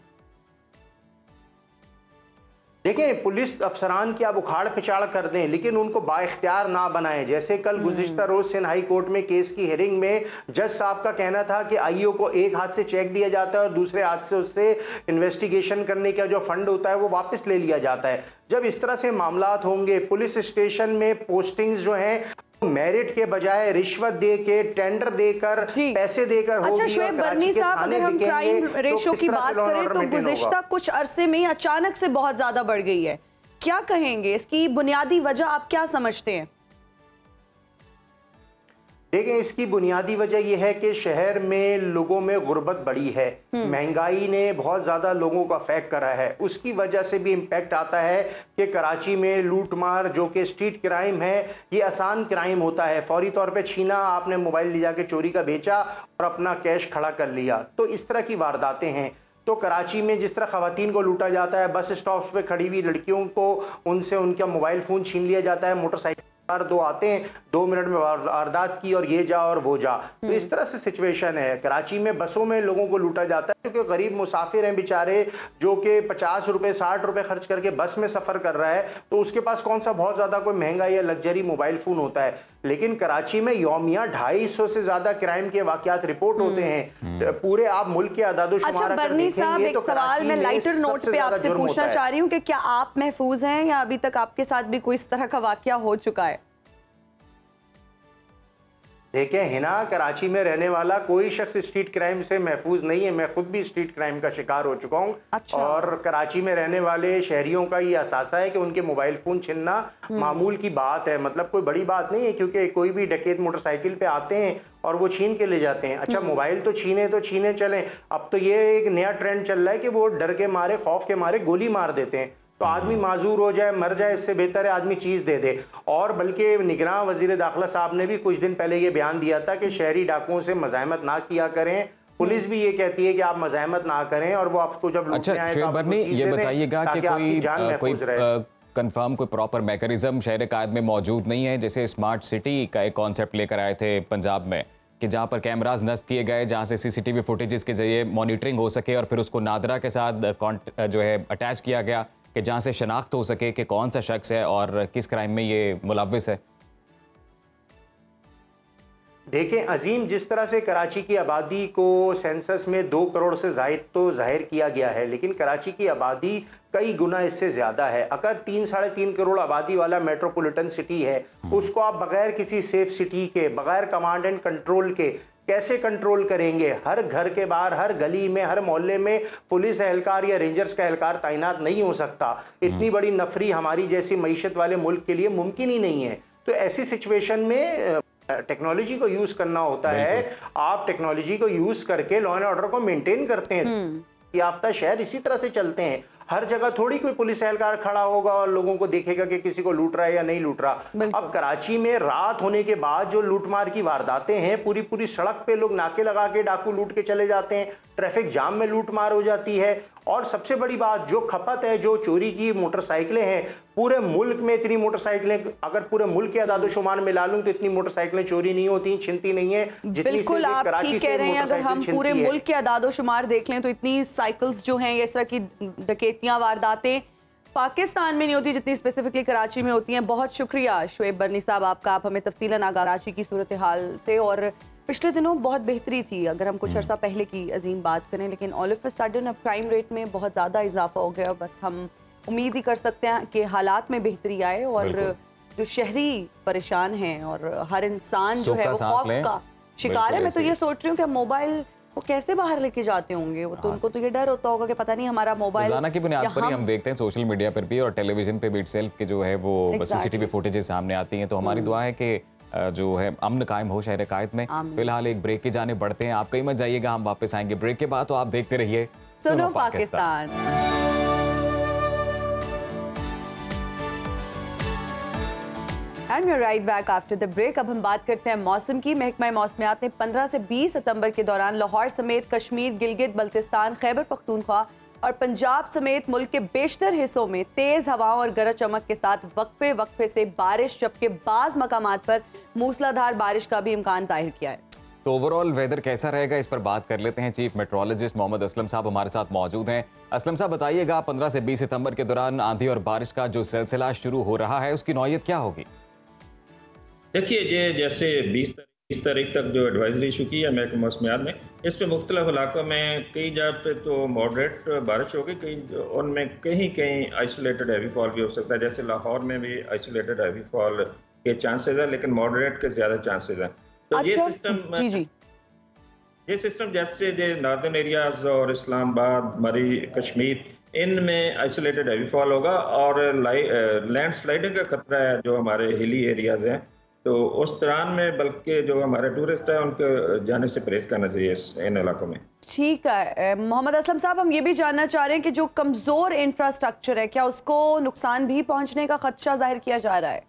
देखें, पुलिस अफसरान की आप उखाड़ पिछाड़ कर दें, लेकिन उनको बाइख्तियार ना बनाएं। जैसे कल गुज़िश्ता रोज सिंध हाई कोर्ट में केस की हियरिंग में जज साहब का कहना था कि IO को एक हाथ से चेक दिया जाता है और दूसरे हाथ से उससे इन्वेस्टिगेशन करने का जो फंड होता है वो वापस ले लिया जाता है। जब इस तरह से मामलात होंगे, पुलिस स्टेशन में पोस्टिंग्स जो हैं मेरिट के बजाय रिश्वत दे के, टेंडर देकर, पैसे देकर होगी। अच्छा शोएब बर्नी साहब, अगर हम क्राइम रेशो की बात करें तो गुज़िश्ता कुछ अरसे में अचानक से बहुत ज्यादा बढ़ गई है, क्या कहेंगे? इसकी बुनियादी वजह आप क्या समझते हैं? देखिए, इसकी बुनियादी वजह यह है कि शहर में लोगों में गुर्बत बढ़ी है, महंगाई ने बहुत ज़्यादा लोगों को अफेक्ट करा है, उसकी वजह से भी इम्पैक्ट आता है कि कराची में लूटमार जो कि स्ट्रीट क्राइम है, ये आसान क्राइम होता है। फौरी तौर पे छीना, आपने मोबाइल ले जाके चोरी का बेचा और अपना कैश खड़ा कर लिया, तो इस तरह की वारदातें हैं। तो कराची में जिस तरह खवातीन को लूटा जाता है, बस स्टॉप्स पे खड़ी हुई लड़कियों को उनसे उनका मोबाइल फ़ोन छीन लिया जाता है, मोटरसाइकिल दो आते हैं 2 मिनट में वारदात की और ये जा और वो जा, तो इस तरह से सिचुएशन है। कराची में बसों में लोगों को लूटा जाता है क्योंकि गरीब मुसाफिर हैं बेचारे, जो कि 50 रुपए 60 रुपए खर्च करके बस में सफर कर रहा है, तो उसके पास कौन सा बहुत ज्यादा कोई महंगा या लग्जरी मोबाइल फोन होता है। लेकिन कराची में यौमिया 250 से ज्यादा क्राइम के वाकयात रिपोर्ट होते हैं पूरे आप मुल्क के आदादोशुमार। अच्छा बर्नी साहब, एक सवाल मैं लाइटर नोट पे आपसे पूछना चाह रही हूँ कि क्या आप महफूज हैं या अभी तक आपके साथ भी कोई इस तरह का वाकया हो चुका है? देखिए हिना, कराची में रहने वाला कोई शख्स स्ट्रीट क्राइम से महफूज नहीं है। मैं खुद भी स्ट्रीट क्राइम का शिकार हो चुका हूँ। अच्छा। और कराची में रहने वाले शहरियों का ये एहसास है कि उनके मोबाइल फोन छीनना मामूल की बात है, मतलब कोई बड़ी बात नहीं है, क्योंकि कोई भी डकैत मोटरसाइकिल पे आते हैं और वो छीन के ले जाते हैं। अच्छा मोबाइल तो छीने चलें, अब तो ये एक नया ट्रेंड चल रहा है कि वो डर के मारे, खौफ के मारे गोली मार देते हैं। तो आदमी माजूर हो जाए, मर जाए, इससे बेहतर है आदमी चीज दे दे। और बल्कि निगरान वजीर दाखिला साहब ने भी कुछ दिन पहले ये बयान दिया था कि शहरी डाकुओं से मज़ाहमत ना किया करें। पुलिस भी ये कहती है कि आप मज़ाहमत ना करें और वो आपको जब लूटने आए तो आपको चीज़ ये बताइएगा कि कोई कंफर्म कोई प्रॉपर मैकेनिज्म शहर कायद में मौजूद नहीं है? जैसे स्मार्ट सिटी का एक कॉन्सेप्ट लेकर आए थे पंजाब में कि जहाँ पर कैमराज नस्ब किए गए, जहाँ से सीसीटीवी फुटेजेस के जरिए मॉनिटरिंग हो सके और फिर उसको नादरा के साथ जो है अटैच किया गया कि जहाँ से शनाख्त हो सके कि कौन सा शख्स है और किस क्राइम में ये मुलव्विस है। देखें अजीम, जिस तरह से कराची की आबादी को सेंसस में 2 करोड़ से ज़ायद तो जाहिर किया गया है, लेकिन कराची की आबादी कई गुना इससे ज़्यादा है। अगर 3-3.5 करोड़ आबादी वाला मेट्रोपॉलिटन सिटी है, उसको आप बगैर किसी सेफ सिटी के, बगैर कमांड एंड कंट्रोल के कैसे कंट्रोल करेंगे? हर घर के बाहर, हर गली में, हर मोहल्ले में पुलिस एहलकार या रेंजर्स का एहलकार तैनात नहीं हो सकता। इतनी बड़ी नफरी हमारी जैसी मईशत वाले मुल्क के लिए मुमकिन ही नहीं है। तो ऐसी सिचुएशन में टेक्नोलॉजी को यूज करना होता है। आप टेक्नोलॉजी को यूज करके लॉ एंड ऑर्डर को मेंटेन करते हैं। याफ्ता शहर इसी तरह से चलते हैं। हर जगह थोड़ी कोई पुलिस एहलकार खड़ा होगा और लोगों को देखेगा कि किसी को लूट रहा है या नहीं लूट रहा। अब कराची में रात होने के बाद जो लूटमार की वारदातें हैं, पूरी पूरी सड़क पे लोग नाके लगा के डाकू लूट के चले जाते हैं, ट्रैफिक जाम में लूटमार हो जाती है। और सबसे बड़ी बात, जो खपत है, जो चोरी की मोटरसाइकिलें हैं, पूरे मुल्क में इतनी मोटरसाइकिलें, अगर पूरे मुल्क के आदादोशुमार मिला लूं तो इतनी मोटरसाइकिलें चोरी नहीं होती, छिनती नहीं है। बिल्कुल आप ठीक कह रहे हैं। अगर हम पूरे मुल्क के आदादोशुमार देख लें तो इतनी साइकिल्स जो हैं, इस तरह की डकैतियां, वारदातें पाकिस्तान में नहीं होती जितनी स्पेसिफिकली कराची में होती हैं। बहुत शुक्रिया शोएब बर्नी साहब आपका, आप हमें तफसीलन आगाह कराची की सूरत हाल से। और पिछले दिनों बहुत बेहतरी थी अगर हम कुछ अर्सा पहले की अजीम बात करें, लेकिन ऑल ऑफ अ सडन अब क्राइम रेट में बहुत ज़्यादा इजाफा हो गया। बस हम उम्मीद ही कर सकते हैं कि हालात में बेहतरी आए और जो शहरी परेशान हैं और हर इंसान जो है वो खौफ का शिकार है। मैं तो ये सोच रही हूँ कि मोबाइल वो कैसे बाहर लेके जाते होंगे, वो तो उनको तो ये डर होता होगा कि पता नहीं हमारा मोबाइल रोजाना की बुनियाद पर ही हम देखते हैं सोशल मीडिया पर भी और टेलीविजन पे भी इटसेल्फ के जो है वो सीसीटीवी फुटेजेस सामने आती हैं। तो हमारी दुआ है कि जो है अमन कायम हो शहर कायद में। फिलहाल एक ब्रेक की जाने बढ़ते हैं, आप कहीं मत जाइएगा, हम वापस आएंगे ब्रेक के बाद। तो आप देखते रहिए सुनो Pakistan. And we are right back after the break. अब हम बात करते हैं मौसम की। महकमा मौसमियात ने 15 से 20 सितंबर के दौरान लाहौर समेत कश्मीर, गिलगित बल्तिस्तान, खैबर पख्तूनख्वा और पंजाब समेत मुल्क के बेशतर हिस्सों में तेज हवाओं और गरज चमक के साथ वक्फे वक्फे से बारिश, जबकि बाज़ मकामात पर मूसलाधार बारिश का भी इम्कान जाहिर किया है। तो ओवरऑल वेदर कैसा रहेगा, इस पर बात कर लेते हैं। चीफ मेट्रोलॉजिस्ट मोहम्मद असलम साहब हमारे साथ मौजूद हैं। असलम साहब बताइएगा, 15 से 20 सितंबर के दौरान आंधी और बारिश का जो सिलसिला शुरू हो रहा है उसकी नौयत क्या होगी? देखिए, ये जैसे 20 तारीख तक जो एडवाइजरी इशू की है महकमा मौसमियात ने, इस पे मुख्तलिफ इलाकों में कई जगह पे तो मॉडरेट बारिश होगी, कई उनमें कहीं आइसोलेटेड हैवी फॉल भी हो सकता है। जैसे लाहौर में भी आइसोलेटेड हैवी फॉल के चांसेस है, लेकिन मॉडरेट के ज़्यादा चांसेस हैं। तो ये सिस्टम जैसे नॉर्दर्न एरियाज और इस्लामाबाद, मरी, कश्मीर, इनमें आइसोलेटेड हैवी फॉल होगा और लैंड स्लाइडिंग का खतरा है जो हमारे हिली एरियाज हैं। तो उस दौरान में बल्कि जो हमारे टूरिस्ट हैं उनको जाने से परहेज करना चाहिए इन इलाकों में। ठीक है मोहम्मद असलम साहब, हम ये भी जानना चाह रहे हैं कि जो कमज़ोर इंफ्रास्ट्रक्चर है, क्या उसको नुकसान भी पहुंचने का खदशा जाहिर किया जा रहा है?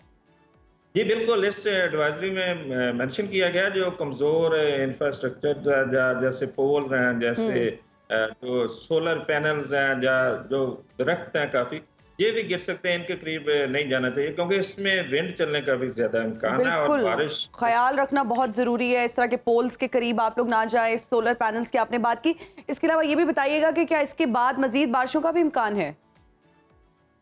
जी बिल्कुल, इस एडवाइजरी में मेंशन किया गया जो कमज़ोर इंफ्रास्ट्रक्चर जैसे पोल्स हैं, जैसे जो सोलर पैनल्स हैं या जो दरख्त हैं काफ़ी, ये भी गिर सकते हैं, इनके करीब नहीं जाना चाहिए क्योंकि इसमें विंड चलने का भी ज़्यादा इम्कान है और बारिश। ख्याल रखना बहुत ज़रूरी है, इस तरह के पोल्स के करीब आप लोग ना जाएं। सोलर पैनल्स की आपने बात की, इसके अलावा ये भी बताइएगा कि क्या इसके बाद मजीद बारिशों का भी इम्कान है?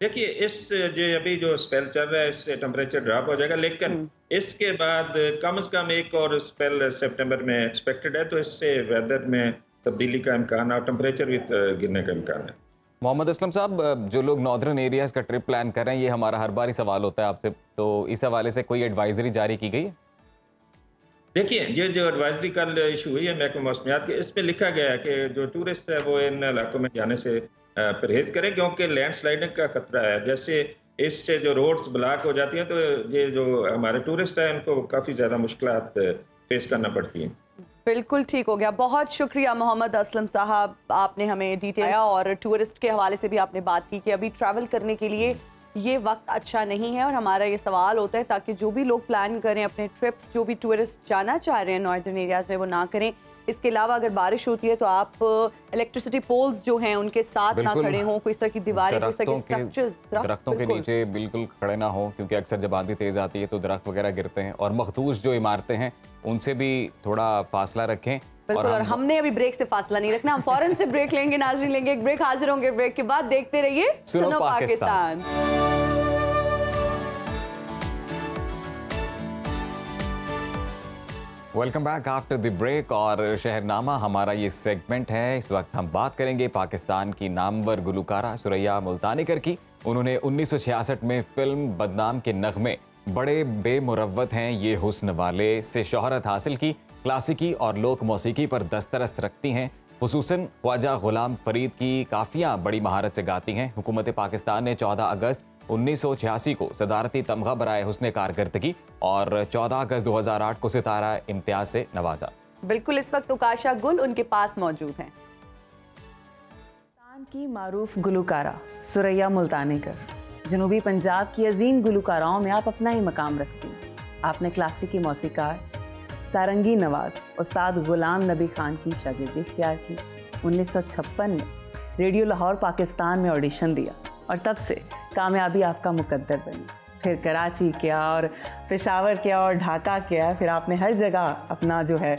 देखिए, इस जो अभी जो स्पेल चल रहा है इससे टेम्परेचर ड्रॉप हो जाएगा, लेकिन इसके बाद कम से कम एक और स्पेल सितंबर में एक्सपेक्टेड है, तो इससे वेदर में तब्दीली का इम्कान और टेम्परेचर भी गिरने का इम्कान है। मोहम्मद असलम साहब, जो लोग नॉर्दर्न एरियाज का ट्रिप प्लान कर रहे हैं, ये हमारा हर बार ही सवाल होता है आपसे, तो इस हवाले से कोई एडवाइजरी जारी की गई है? देखिए, ये जो एडवाइजरी कल इशू हुई है महकमा मौसमियात के, इसमें लिखा गया है कि जो टूरिस्ट है वो इन इलाकों में जाने से परहेज करें क्योंकि लैंड स्लाइडिंग का खतरा है। जैसे इससे जो रोड्स ब्लॉक हो जाती हैं तो ये जो हमारे टूरिस्ट हैं उनको काफ़ी ज़्यादा मुश्किलात फेस करना पड़ती हैं। बिल्कुल ठीक हो गया, बहुत शुक्रिया मोहम्मद असलम साहब, आपने हमें डिटेल और टूरिस्ट के हवाले से भी आपने बात की कि अभी ट्रैवल करने के लिए ये वक्त अच्छा नहीं है और हमारा ये सवाल होता है ताकि जो भी लोग प्लान करें अपने ट्रिप्स, जो भी टूरिस्ट जाना चाह रहे हैं नॉर्दर्न एरियाज में, वो ना करें। इसके अलावा अगर बारिश होती है तो आप इलेक्ट्रिसिटी पोल्स जो हैं उनके साथ ना खड़े हों, कोई इस तरह की दीवारें, कोई इस तरह की स्ट्रक्चर्स, दरख्तों के नीचे बिल्कुल खड़े ना हो क्योंकि अक्सर जब आंधी तेज आती है तो दरख्त वगैरह गिरते हैं, और मखदूश जो इमारतें हैं उनसे भी थोड़ा फासला रखें। बिल्कुल, और हमने अभी ब्रेक से फासला नहीं रखना, हम फौरन से ब्रेक लेंगे, नाज़रीन लेंगे एक ब्रेक, हाजिर होंगे ब्रेक के बाद। देखते रहिए सुनो Pakistan. Welcome back after the break, और शहरनामा हमारा ये सेगमेंट है। इस वक्त हम बात करेंगे पाकिस्तान की नामवर गुलकारा सुरैया मुल्तानिकर की। उन्होंने 1966 में फिल्म बदनाम के नगमे बड़े बेमुरव्वत हैं ये हुस्न वाले से शोहरत हासिल की। क्लासिकी और लोक मौसीकी पर दस्तरस रखती हैं, खुसूसन ख्वाजा गुलाम फरीद की काफियाँ बड़ी महारत से गाती हैं। हुकूमत पाकिस्तान ने 14 अगस्त 1986 को सदारती तमगा बराए हुस्न कारकर्दगी और 14 अगस्त 2008 को सितारा इम्तियाज से नवाजा। बिल्कुल, इस वक्त उकाशा गुल उनके पास मौजूद हैं। पाकिस्तान की मारूफ गुलकारा सुरैया मुल्तानिकर, जनूबी पंजाब की अजीम गुलकाराओं में आप अपना ही मकाम रखती हैं। आपने क्लासिकी मौसीकार सारंगी नवाज उस्ताद गुलाम नबी खान की शागिर्दी इख्तियार की। 1956 में रेडियो लाहौर पाकिस्तान में ऑडिशन दिया और तब से कामयाबी आपका मुकद्दर बनी। फिर कराची किया और पेशावर किया और ढाका किया, फिर आपने हर जगह अपना जो है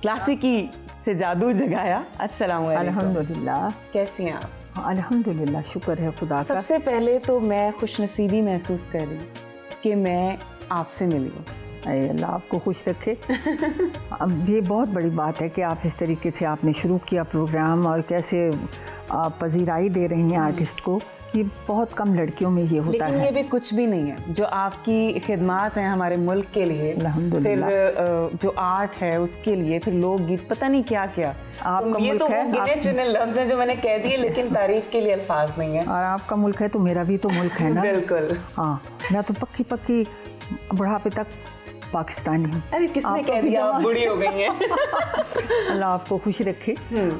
क्लासिकी से जादू जगाया। अस्सलाम वालेकुम। अल्हम्दुलिल्लाह। कैसी हैं आप? अल्हम्दुलिल्लाह, शुक्र है खुदा का। सबसे पहले तो मैं खुशनसीबी महसूस कर रही हूँ कि मैं आपसे मिली हूँ। अल्लाह आपको खुश रखे। अब ये बहुत बड़ी बात है कि आप इस तरीके से आपने शुरू किया प्रोग्राम और कैसे आप पजीराई दे रही हैं आर्टिस्ट को। ये बहुत कम लड़कियों में ये होता लेकिन है। ये भी कुछ भी नहीं है, जो आपकी खिदमात हैं हमारे मुल्क के लिए, अल्हम्दुलिल्लाह। फिर जो आर्ट है उसके लिए, फिर लोकगीत, पता नहीं क्या क्या। आपका ये मुल्क तो है, वो गिने चुने लफ्ज़ हैं जो मैंने कह दिए, लेकिन तारीफ के लिए अल्फाज नहीं है। और आपका मुल्क है तो मेरा भी तो मुल्क है ना। बिल्कुल। हाँ, मैं तो पक्की बुढ़ापे तक पाकिस्तानी हूँ। अरे किसने कह दिया आप बूढ़ी हो गई हैं? अल्लाह आपको खुश रखे।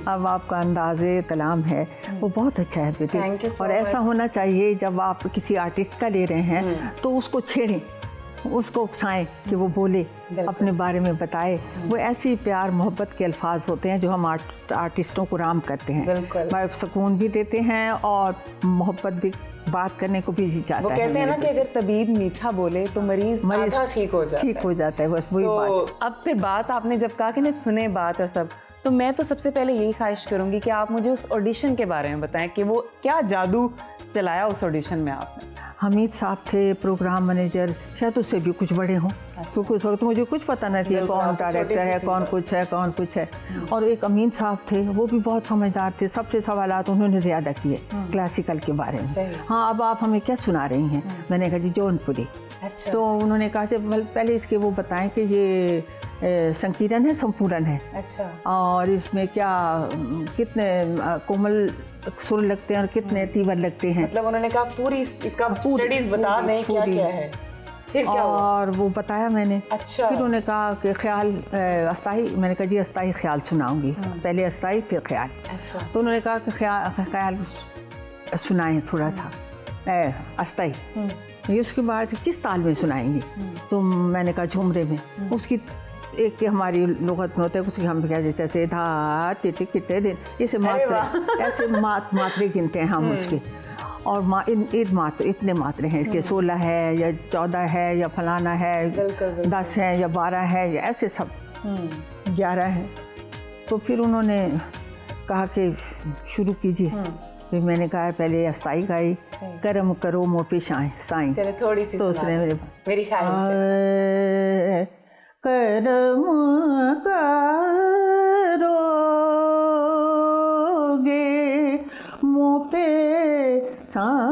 अब आपका अंदाज़े कलाम है वो बहुत अच्छा है बेटे। Thank you so और ऐसा much. होना चाहिए जब आप किसी आर्टिस्ट का ले रहे हैं तो उसको छेड़ें, उसको उकसाएं कि वो बोले, अपने बारे में बताए। वो ऐसी प्यार मोहब्बत के अल्फाज होते हैं जो हम आर्टिस्टों को राम करते हैं। भाई सुकून भी देते हैं और मोहब्बत भी, बात करने को भी जी चाहता है। वो कहते हैं ना कि अगर तबीब मीठा बोले तो मरीज आधा ठीक हो जाता है। बस वही बात। अब फिर बात आपने जब कहा कि ना सुने बात और सब, तो मैं तो सबसे पहले यही ख्वाहिश करूंगी कि आप मुझे उस ऑडिशन के बारे में बताएं कि वो क्या जादू चलाया उस ऑडिशन में आपने। हमीद साहब थे प्रोग्राम मैनेजर, शायद उससे भी कुछ बड़े हों। क्योंकि उस वक्त मुझे कुछ पता नहीं था कौन डायरेक्टर है, कौन कुछ है। और एक अमीन साहब थे, वो भी बहुत समझदार थे, सबसे सवालात उन्होंने ज़्यादा किए क्लासिकल के बारे में। हाँ, अब आप हमें क्या सुना रही हैं? मैंने कहा जी जौनपुरी। अच्छा। तो उन्होंने कहा कि पहले इसके वो बताएं कि ये संकीर्तन है संपूर्ण है। अच्छा। और इसमें क्या कितने कोमल सुर लगते हैं और कितने तीवर लगते हैं। मतलब उन्होंने कहा पूरी इसका स्टडीज बता दें क्या क्या है। फिर क्या हुआ? और वो बताया मैंने। अच्छा। फिर उन्होंने कहा कि ख्याल अस्थाई, मैंने कहा जी अस्थाई ख्याल सुनाऊंगी, पहले अस्थाई फिर ख्याल। अच्छा। तो उन्होंने कहा कि ख्याल सुनाएं थोड़ा सा अस्थाई। ये उसके बाद किस ताल में सुनाएंगे? तो मैंने कहा झुमरे में। उसकी एक हमारी लुगत में होता है, उसकी हम क्या देते हैं धा टिटे किटे दिन, ऐसे मात्रे, ऐसे मात्रे गिनते हैं हम उसके। और इतने मात्रे हैं इसके, 16 है या 14 है या फलाना है, 10 है या 12 है या ऐसे सब 11 है। तो फिर उन्होंने कहा कि शुरू कीजिए। फिर मैंने कहा पहले अस्थाई गाई, करम करो मोपे साईं। चलो थोड़ी सी तो उसने मेरी ख्याल से करम करोगे मोपे साईं,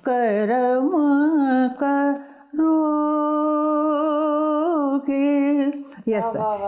करम करोगे।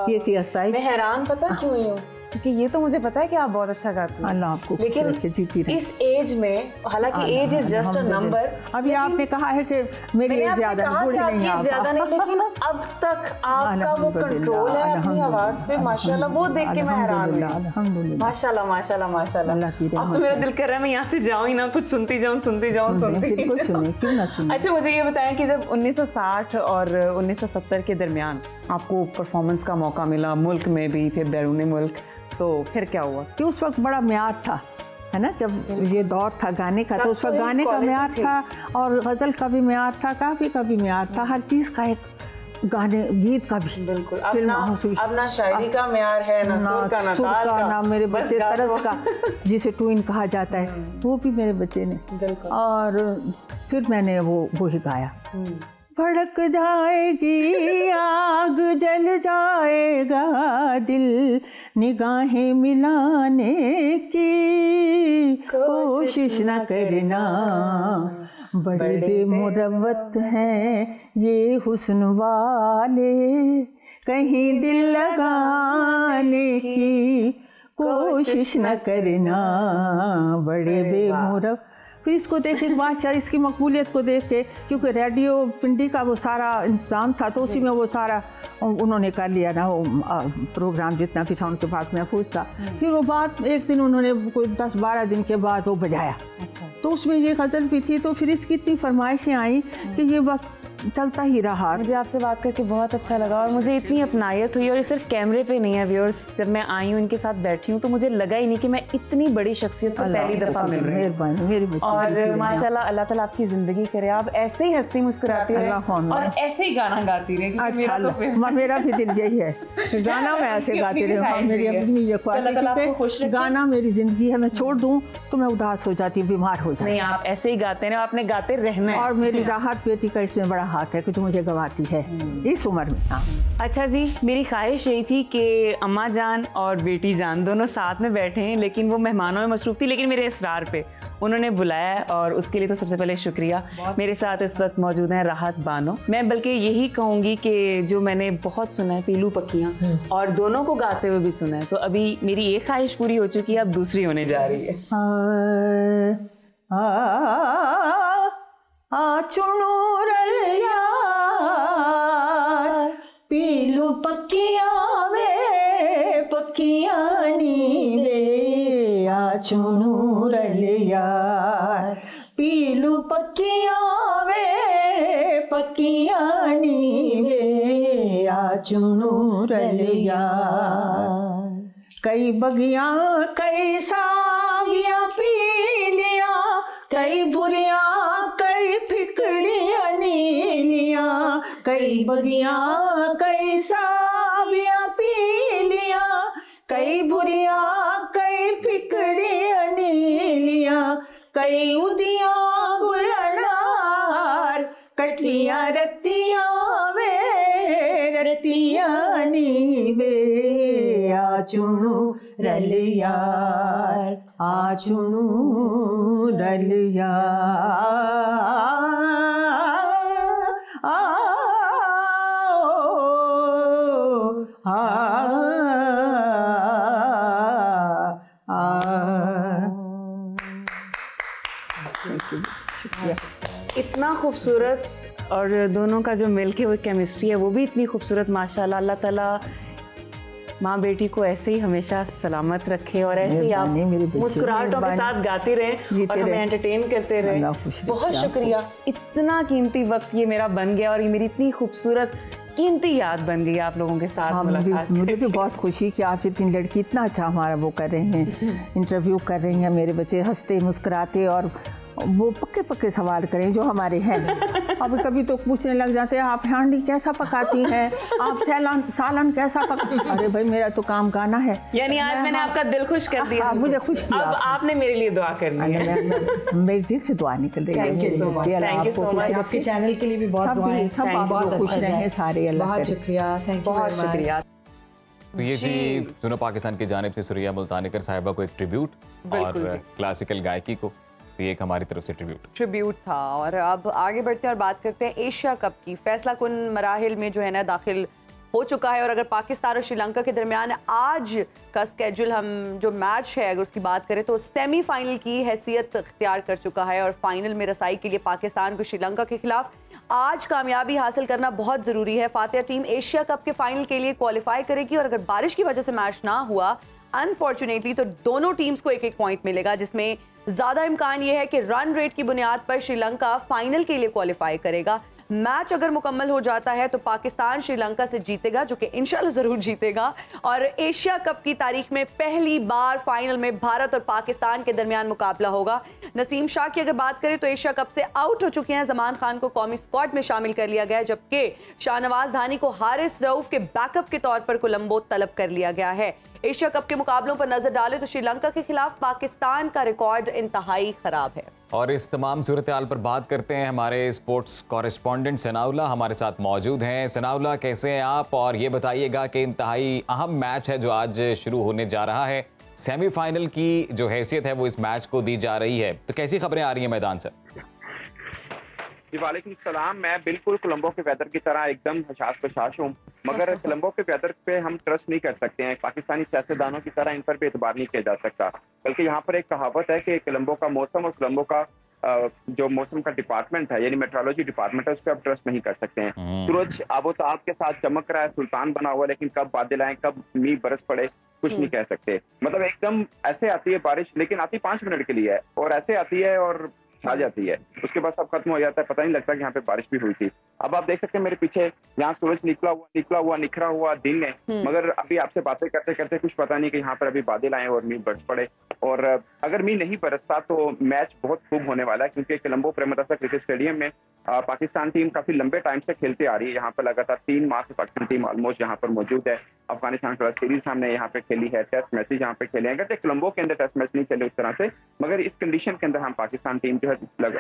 ये थी अस्थाई। मैं हैरान पता क्यों हुई हूँ, क्योंकि ये तो मुझे पता है कि आप बहुत अच्छा गाती हैं। अल्लाह आपको लेकिन जीती रहे। इस एज में, हालांकि age is just a number. अभी आपने कहा है कि मेरी एज ज्यादा नहीं, ज्यादा नहीं, लेकिन अब तक आपका वो कंट्रोल है अपनी आवाज पे, माशाल्लाह, वो देख के मैं हैरान हुई। अल्हम्दुलिल्लाह, माशाल्लाह माशाल्लाह माशाल्लाह। अल्लाह की रहमत। अब तो मेरा दिल कर रहा है मैं यहाँ से जाऊँ ही ना, कुछ सुनती जाऊँ। बिल्कुल सुने, क्यों ना सुने। अच्छा, मुझे ये बताएं कि जब 1960 और 1970 के दरमियान आपको परफॉर्मेंस का मौका मिला, मुल्क में भी फिर बैरून मुल्क, तो फिर क्या हुआ? कि उस वक्त बड़ा म्यार था, है ना, जब ये दौर था गाने का, तो उस वक्त गाने का म्यार था और गज़ल का भी म्यार था, काफ़ी का भी म्यार था, हर चीज़ का एक गाने गीत का भी। बिल्कुल। अब ना शायरी का म्यार है, ना सुर का, ना ताल का, ना मेरे बच्चे तरस का, जिसे ट्विन कहा जाता है, वो भी मेरे बच्चे ने। और फिर मैंने वो ही गाया। भड़क जाएगी आग, जल जाएगा दिल, निगाहें मिलाने की कोशिश न करना, बड़े मुरव्वत हैं ये हुस्न वाले, कहीं दिल लगाने की कोशिश न करना, बड़े बेमुरव्वत। फिर इसको देख के बादशाह, इसकी मकबूलियत को देख के, क्योंकि रेडियो पिंडी का वो सारा इंतज़ाम था, तो उसी में वो सारा उन्होंने कर लिया ना, वो प्रोग्राम जितना भी था उनके पास महफूज था। फिर वो बात एक दिन उन्होंने कोई 10-12 दिन के बाद वो बजाया। तो उसमें ये गज़ल भी थी, तो फिर इसकी इतनी फरमाइशें आई कि ये वक्त चलता ही रहा। मुझे आपसे बात करके बहुत अच्छा लगा और मुझे इतनी अपनायत हुई, और ये सिर्फ कैमरे पे नहीं है व्यूअर्स, जब मैं आई हूँ इनके साथ बैठी हूँ तो मुझे लगा ही नहीं कि मैं इतनी बड़ी शख्सियत से पहली दफ़ा मिल रही हूँ। और माशाल्लाह, अल्लाह ताला आपकी ज़िंदगी करे, आप ऐसे ही हंसती मुस्कुराती रहें और ऐसे ही गाना गाती रहें। मेरा भी दिल यही है, गाना मैं ऐसे गाती रहूँ। मेरी अपनी ये ख्वाहिश है, गाना मेरी ज़िंदगी है, मैं छोड़ दूँ तो मैं उदास हो जाती हूँ, बीमार हो जाती हूँ। नहीं, आप ऐसे ही गाते हैं, आपने गाते रहना है। और मेरी राहत बेटी का इसमें बड़ा हाथ है कि तू मुझे गवाती है इस उम्र में। हाँ। अच्छा जी, मेरी ख्वाहिश यही थी कि अम्मा जान और बेटी जान दोनों साथ में बैठे हैं, लेकिन वो मेहमानों में मसरूफ़ थी, लेकिन मेरे इसरार पे उन्होंने बुलाया और उसके लिए तो सबसे पहले शुक्रिया। मेरे साथ इस वक्त मौजूद हैं राहत बानो। मैं बल्कि यही कहूँगी कि जो मैंने बहुत सुना है पीलू पक्कियाँ, और दोनों को गाते हुए भी सुना है, तो अभी मेरी एक ख्वाहिश पूरी हो चुकी है, अब दूसरी होने जा रही है। चुनू रलिया पीलू पक्कियां वे पक्कियां नी वे, आ चुनू रलिया पीलू पक्कियां वे पक्कियां नी वे, आ चुनू रलिया। कई बगियां कई सागियां पीलियां, कई बुरियां कई फिकड़ियां नीलियां, कई बगियां कई सावियां पीलियां, कई बुरियां कई फिकड़ियां नीलियां, कई उदियां गुलनार कटियां रतियां वे रतियां नी वे आ चुनू रल यार आ चुनू रल यार इतना खूबसूरत और दोनों का जो मिलके वो केमिस्ट्री है वो भी इतनी खूबसूरत माशाल्लाह। अल्लाह ताला माँ बेटी को ऐसे ही हमेशा सलामत रखे और ऐसे ही आप मुस्कुराहटों के साथ गाते रहें और हमें एंटरटेन करते रहें। बहुत शुक्रिया, इतना कीमती वक्त ये मेरा बन गया और ये मेरी इतनी खूबसूरत कीमती याद बन गई आप लोगों के साथ मुलाकात। मुझे भी बहुत खुशी कि आप जितनी लड़की इतना अच्छा हमारा वो कर रहे हैं, इंटरव्यू कर रही हैं। मेरे बच्चे हंसते मुस्कुराते और वो पक्के पक्के सवाल करें जो हमारे हैं। अब कभी तो पूछने लग जाते हैं आप हांडी कैसा पकाती हैं, आप सालन कैसा पका। अरे भाई मेरा तो काम गाना है। यानी आज मैंने आपका दिल खुश कर दिया। मुझे खुश किया। अब आपने मेरे लिए दुआ करनी है। मेरे दिल से दुआ निकल रही है। Thank you so much. Thank you so much. आपके चैनल के लिए भी बहुत दुआएं। सब आप खुश रहें सारे। बहुत शुक्रिया, थैंक यू, बहुत शुक्रिया। तो ये जी सुनो पाकिस्तान की जानिब से सुरैया मुल्तानिकर साहिबा को एक ट्रिब्यूट और क्लासिकल गायकी को ये एक हमारी तरफ से ट्रिब्यूट था। और अब आगे बढ़ते हैं और बात करते हैं एशिया कप की। फैसला कुन मराहिल में जो है ना दाखिल हो चुका है और अगर पाकिस्तान और श्रीलंका के दरमियान आज का स्केड्यूल हम जो मैच है अगर उसकी बात करें तो सेमीफाइनल की हैसियत इख्तियार कर चुका है और फाइनल में रसाई के लिए पाकिस्तान को श्रीलंका के खिलाफ आज कामयाबी हासिल करना बहुत ज़रूरी है। फातिहा टीम एशिया कप के फाइनल के लिए क्वालिफाई करेगी और अगर बारिश की वजह से मैच ना हुआ अनफॉर्चुनेटली तो दोनों टीम्स को एक एक पॉइंट मिलेगा, जिसमें ज़्यादा इम्कान यह है कि रन रेट की बुनियाद पर श्रीलंका फाइनल के लिए क्वालिफाई करेगा। मैच अगर मुकम्मल हो जाता है तो पाकिस्तान श्रीलंका से जीतेगा, जो कि इंशाल्लाह ज़रूर जीतेगा, और एशिया कप की तारीख में पहली बार फाइनल में भारत और पाकिस्तान के दरमियान मुकाबला होगा। नसीम शाह की अगर बात करें तो एशिया कप से आउट हो चुके हैं। जमान खान को कौमी स्क्वाड में शामिल कर लिया गया है, जबकि शाहनवाज धानी को हारिस रऊफ के बैकअप के तौर पर कोलंबो तलब कर लिया गया है। एशिया कप के मुकाबलों पर नजर डालें तो श्रीलंका के खिलाफ पाकिस्तान का रिकॉर्ड इंतहाई खराब है। और इस तमाम सूरत हाल पर बात करते हैं। हमारे स्पोर्ट्स कॉरेस्पॉन्डेंट सनाउल्लाह हमारे साथ मौजूद हैं। सनाउल्लाह कैसे हैं आप, और ये बताइएगा कि इंतहाई अहम मैच है जो आज शुरू होने जा रहा है, सेमीफाइनल की जो हैसियत है वो इस मैच को दी जा रही है, तो कैसी खबरें आ रही हैं मैदान से? जी वालेकुम सलाम। मैं बिल्कुल कोलंबो के वेदर की तरह एकदम हशाश बशाश हूँ, मगर कोलंबो के वेदर पे हम ट्रस्ट नहीं कर सकते हैं। पाकिस्तानी सियासतदानों की तरह इन पर भी एतबार नहीं किया जा सकता, बल्कि यहाँ पर एक कहावत है कि कोलंबो का मौसम और कोलंबो का जो मौसम का डिपार्टमेंट है यानी मेट्रोलॉजी डिपार्टमेंट है उस पर आप ट्रस्ट नहीं कर सकते हैं। सूरज आबोताब के साथ चमक रहा है, सुल्तान बना हुआ, लेकिन कब बादल आए कब मींह बरस पड़े कुछ नहीं कह सकते। मतलब एकदम ऐसे आती है बारिश, लेकिन आती 5 मिनट के लिए है, और ऐसे आती है और छा जाती है, उसके बाद सब खत्म हो जाता है, पता नहीं लगता कि यहाँ पे बारिश भी हुई थी। अब आप देख सकते हैं मेरे पीछे यहाँ सूरज निकला हुआ निखरा हुआ दिन है, मगर अभी आपसे बातें करते करते कुछ पता नहीं कि यहाँ पर अभी बादल आए और मींह बरस पड़े। और अगर मींह नहीं बरसता तो मैच बहुत खूब होने वाला है, क्योंकि कोलंबो प्रेमदासा क्रिकेट स्टेडियम में पाकिस्तान टीम काफी लंबे टाइम से खेलते आ रही है। यहाँ पर लगातार 3 माह से पाकिस्तान टीम ऑलमोस्ट यहाँ पर मौजूद है। अफगानिस्तान के सीरीज हमने यहाँ पे खेली है, टेस्ट मैचेज यहाँ पे खेले हैं। अगर कोलंबो के अंदर टेस्ट मैच नहीं खेले उस तरह से, मगर इस कंडीशन के अंदर हम पाकिस्तान टीम जो है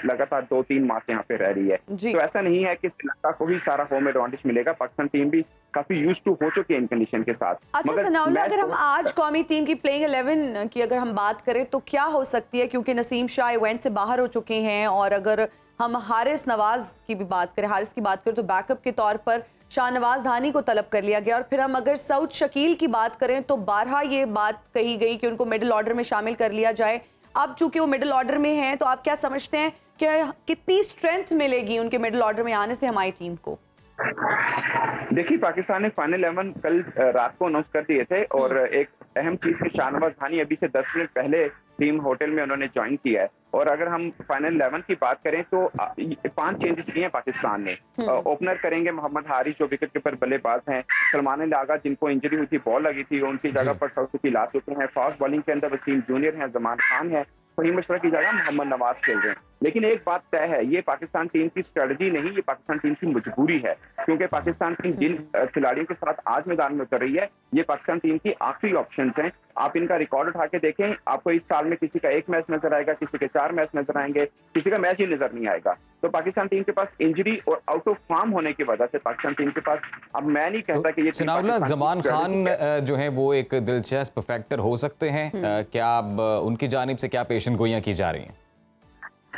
लगातार 2-3 माह से यहाँ पे रह रही है। तो ऐसा नहीं है कि श्रीलंका को ही सारा होम एडवांटेज मिलेगा, पाकिस्तान टीम भी काफी यूज्ड टू हो चुकी है इन कंडीशन के साथ। अच्छा सनाउल्लाह, अगर हम आज कौमी टीम की प्लेइंग 11 की अगर हम बात करें तो क्या हो सकती है, क्योंकि नसीम शाह इवेंट से बाहर हो चुके हैं, और अगर हम हारिस नवाज की भी बात करें, हारिस की बात करें तो बैकअप के तौर पर शाहनवाज धानी को तलब कर लिया गया, और फिर हम अगर सऊद शकील की बात करें तो बारहा ये बात कही गई कि उनको मिडिल ऑर्डर में शामिल कर लिया जाए। अब चूंकि वो मिडिल ऑर्डर में हैं तो आप क्या समझते हैं कि कितनी स्ट्रेंथ मिलेगी उनके मिडिल ऑर्डर में आने से हमारी टीम को? देखिए, पाकिस्तान ने फाइनल 11 कल रात को अनाउंस कर दिए थे, और एक अहम चीज कि शाहनवाज धानी अभी से 10 मिनट पहले टीम होटल में उन्होंने ज्वाइन किया है। और अगर हम फाइनल 11 की बात करें तो 5 चेंजेस किए हैं पाकिस्तान ने। ओपनर करेंगे मोहम्मद हारिस जो विकेट कीपर बल्लेबाज हैं, सलमान अली आगा जिनको इंजरी हुई थी, बॉल लगी थी, उनकी जगह पर सऊद शकील आ चुके हैं। फास्ट बॉलिंग के अंदर वसीम जूनियर हैं, जमान खान है, फहीम अशरफ की जगह मोहम्मद नवाज खेल रहे हैं। लेकिन एक बात तय है, ये पाकिस्तान टीम की स्ट्रेटजी नहीं, ये पाकिस्तान टीम की मजबूरी है, क्योंकि पाकिस्तान टीम जिन खिलाड़ियों के साथ आज मैदान में उतर रही है, ये पाकिस्तान टीम की आखिरी ऑप्शंस हैं। आप इनका रिकॉर्ड उठा के देखें, आपको इस साल में किसी का 1 मैच नजर आएगा, किसी के 4 मैच नजर आएंगे, किसी का मैच ही नजर नहीं आएगा। तो पाकिस्तान टीम के पास इंजरी और आउट ऑफ फॉर्म होने की वजह से पाकिस्तान टीम के पास, अब मैं नहीं कहता कि ये सनाउल्लाह, ज़मान खान जो है वो एक दिलचस्प फैक्टर हो सकते हैं, क्या उनकी जानिब से क्या पेशन गोइयां की जा रही हैं?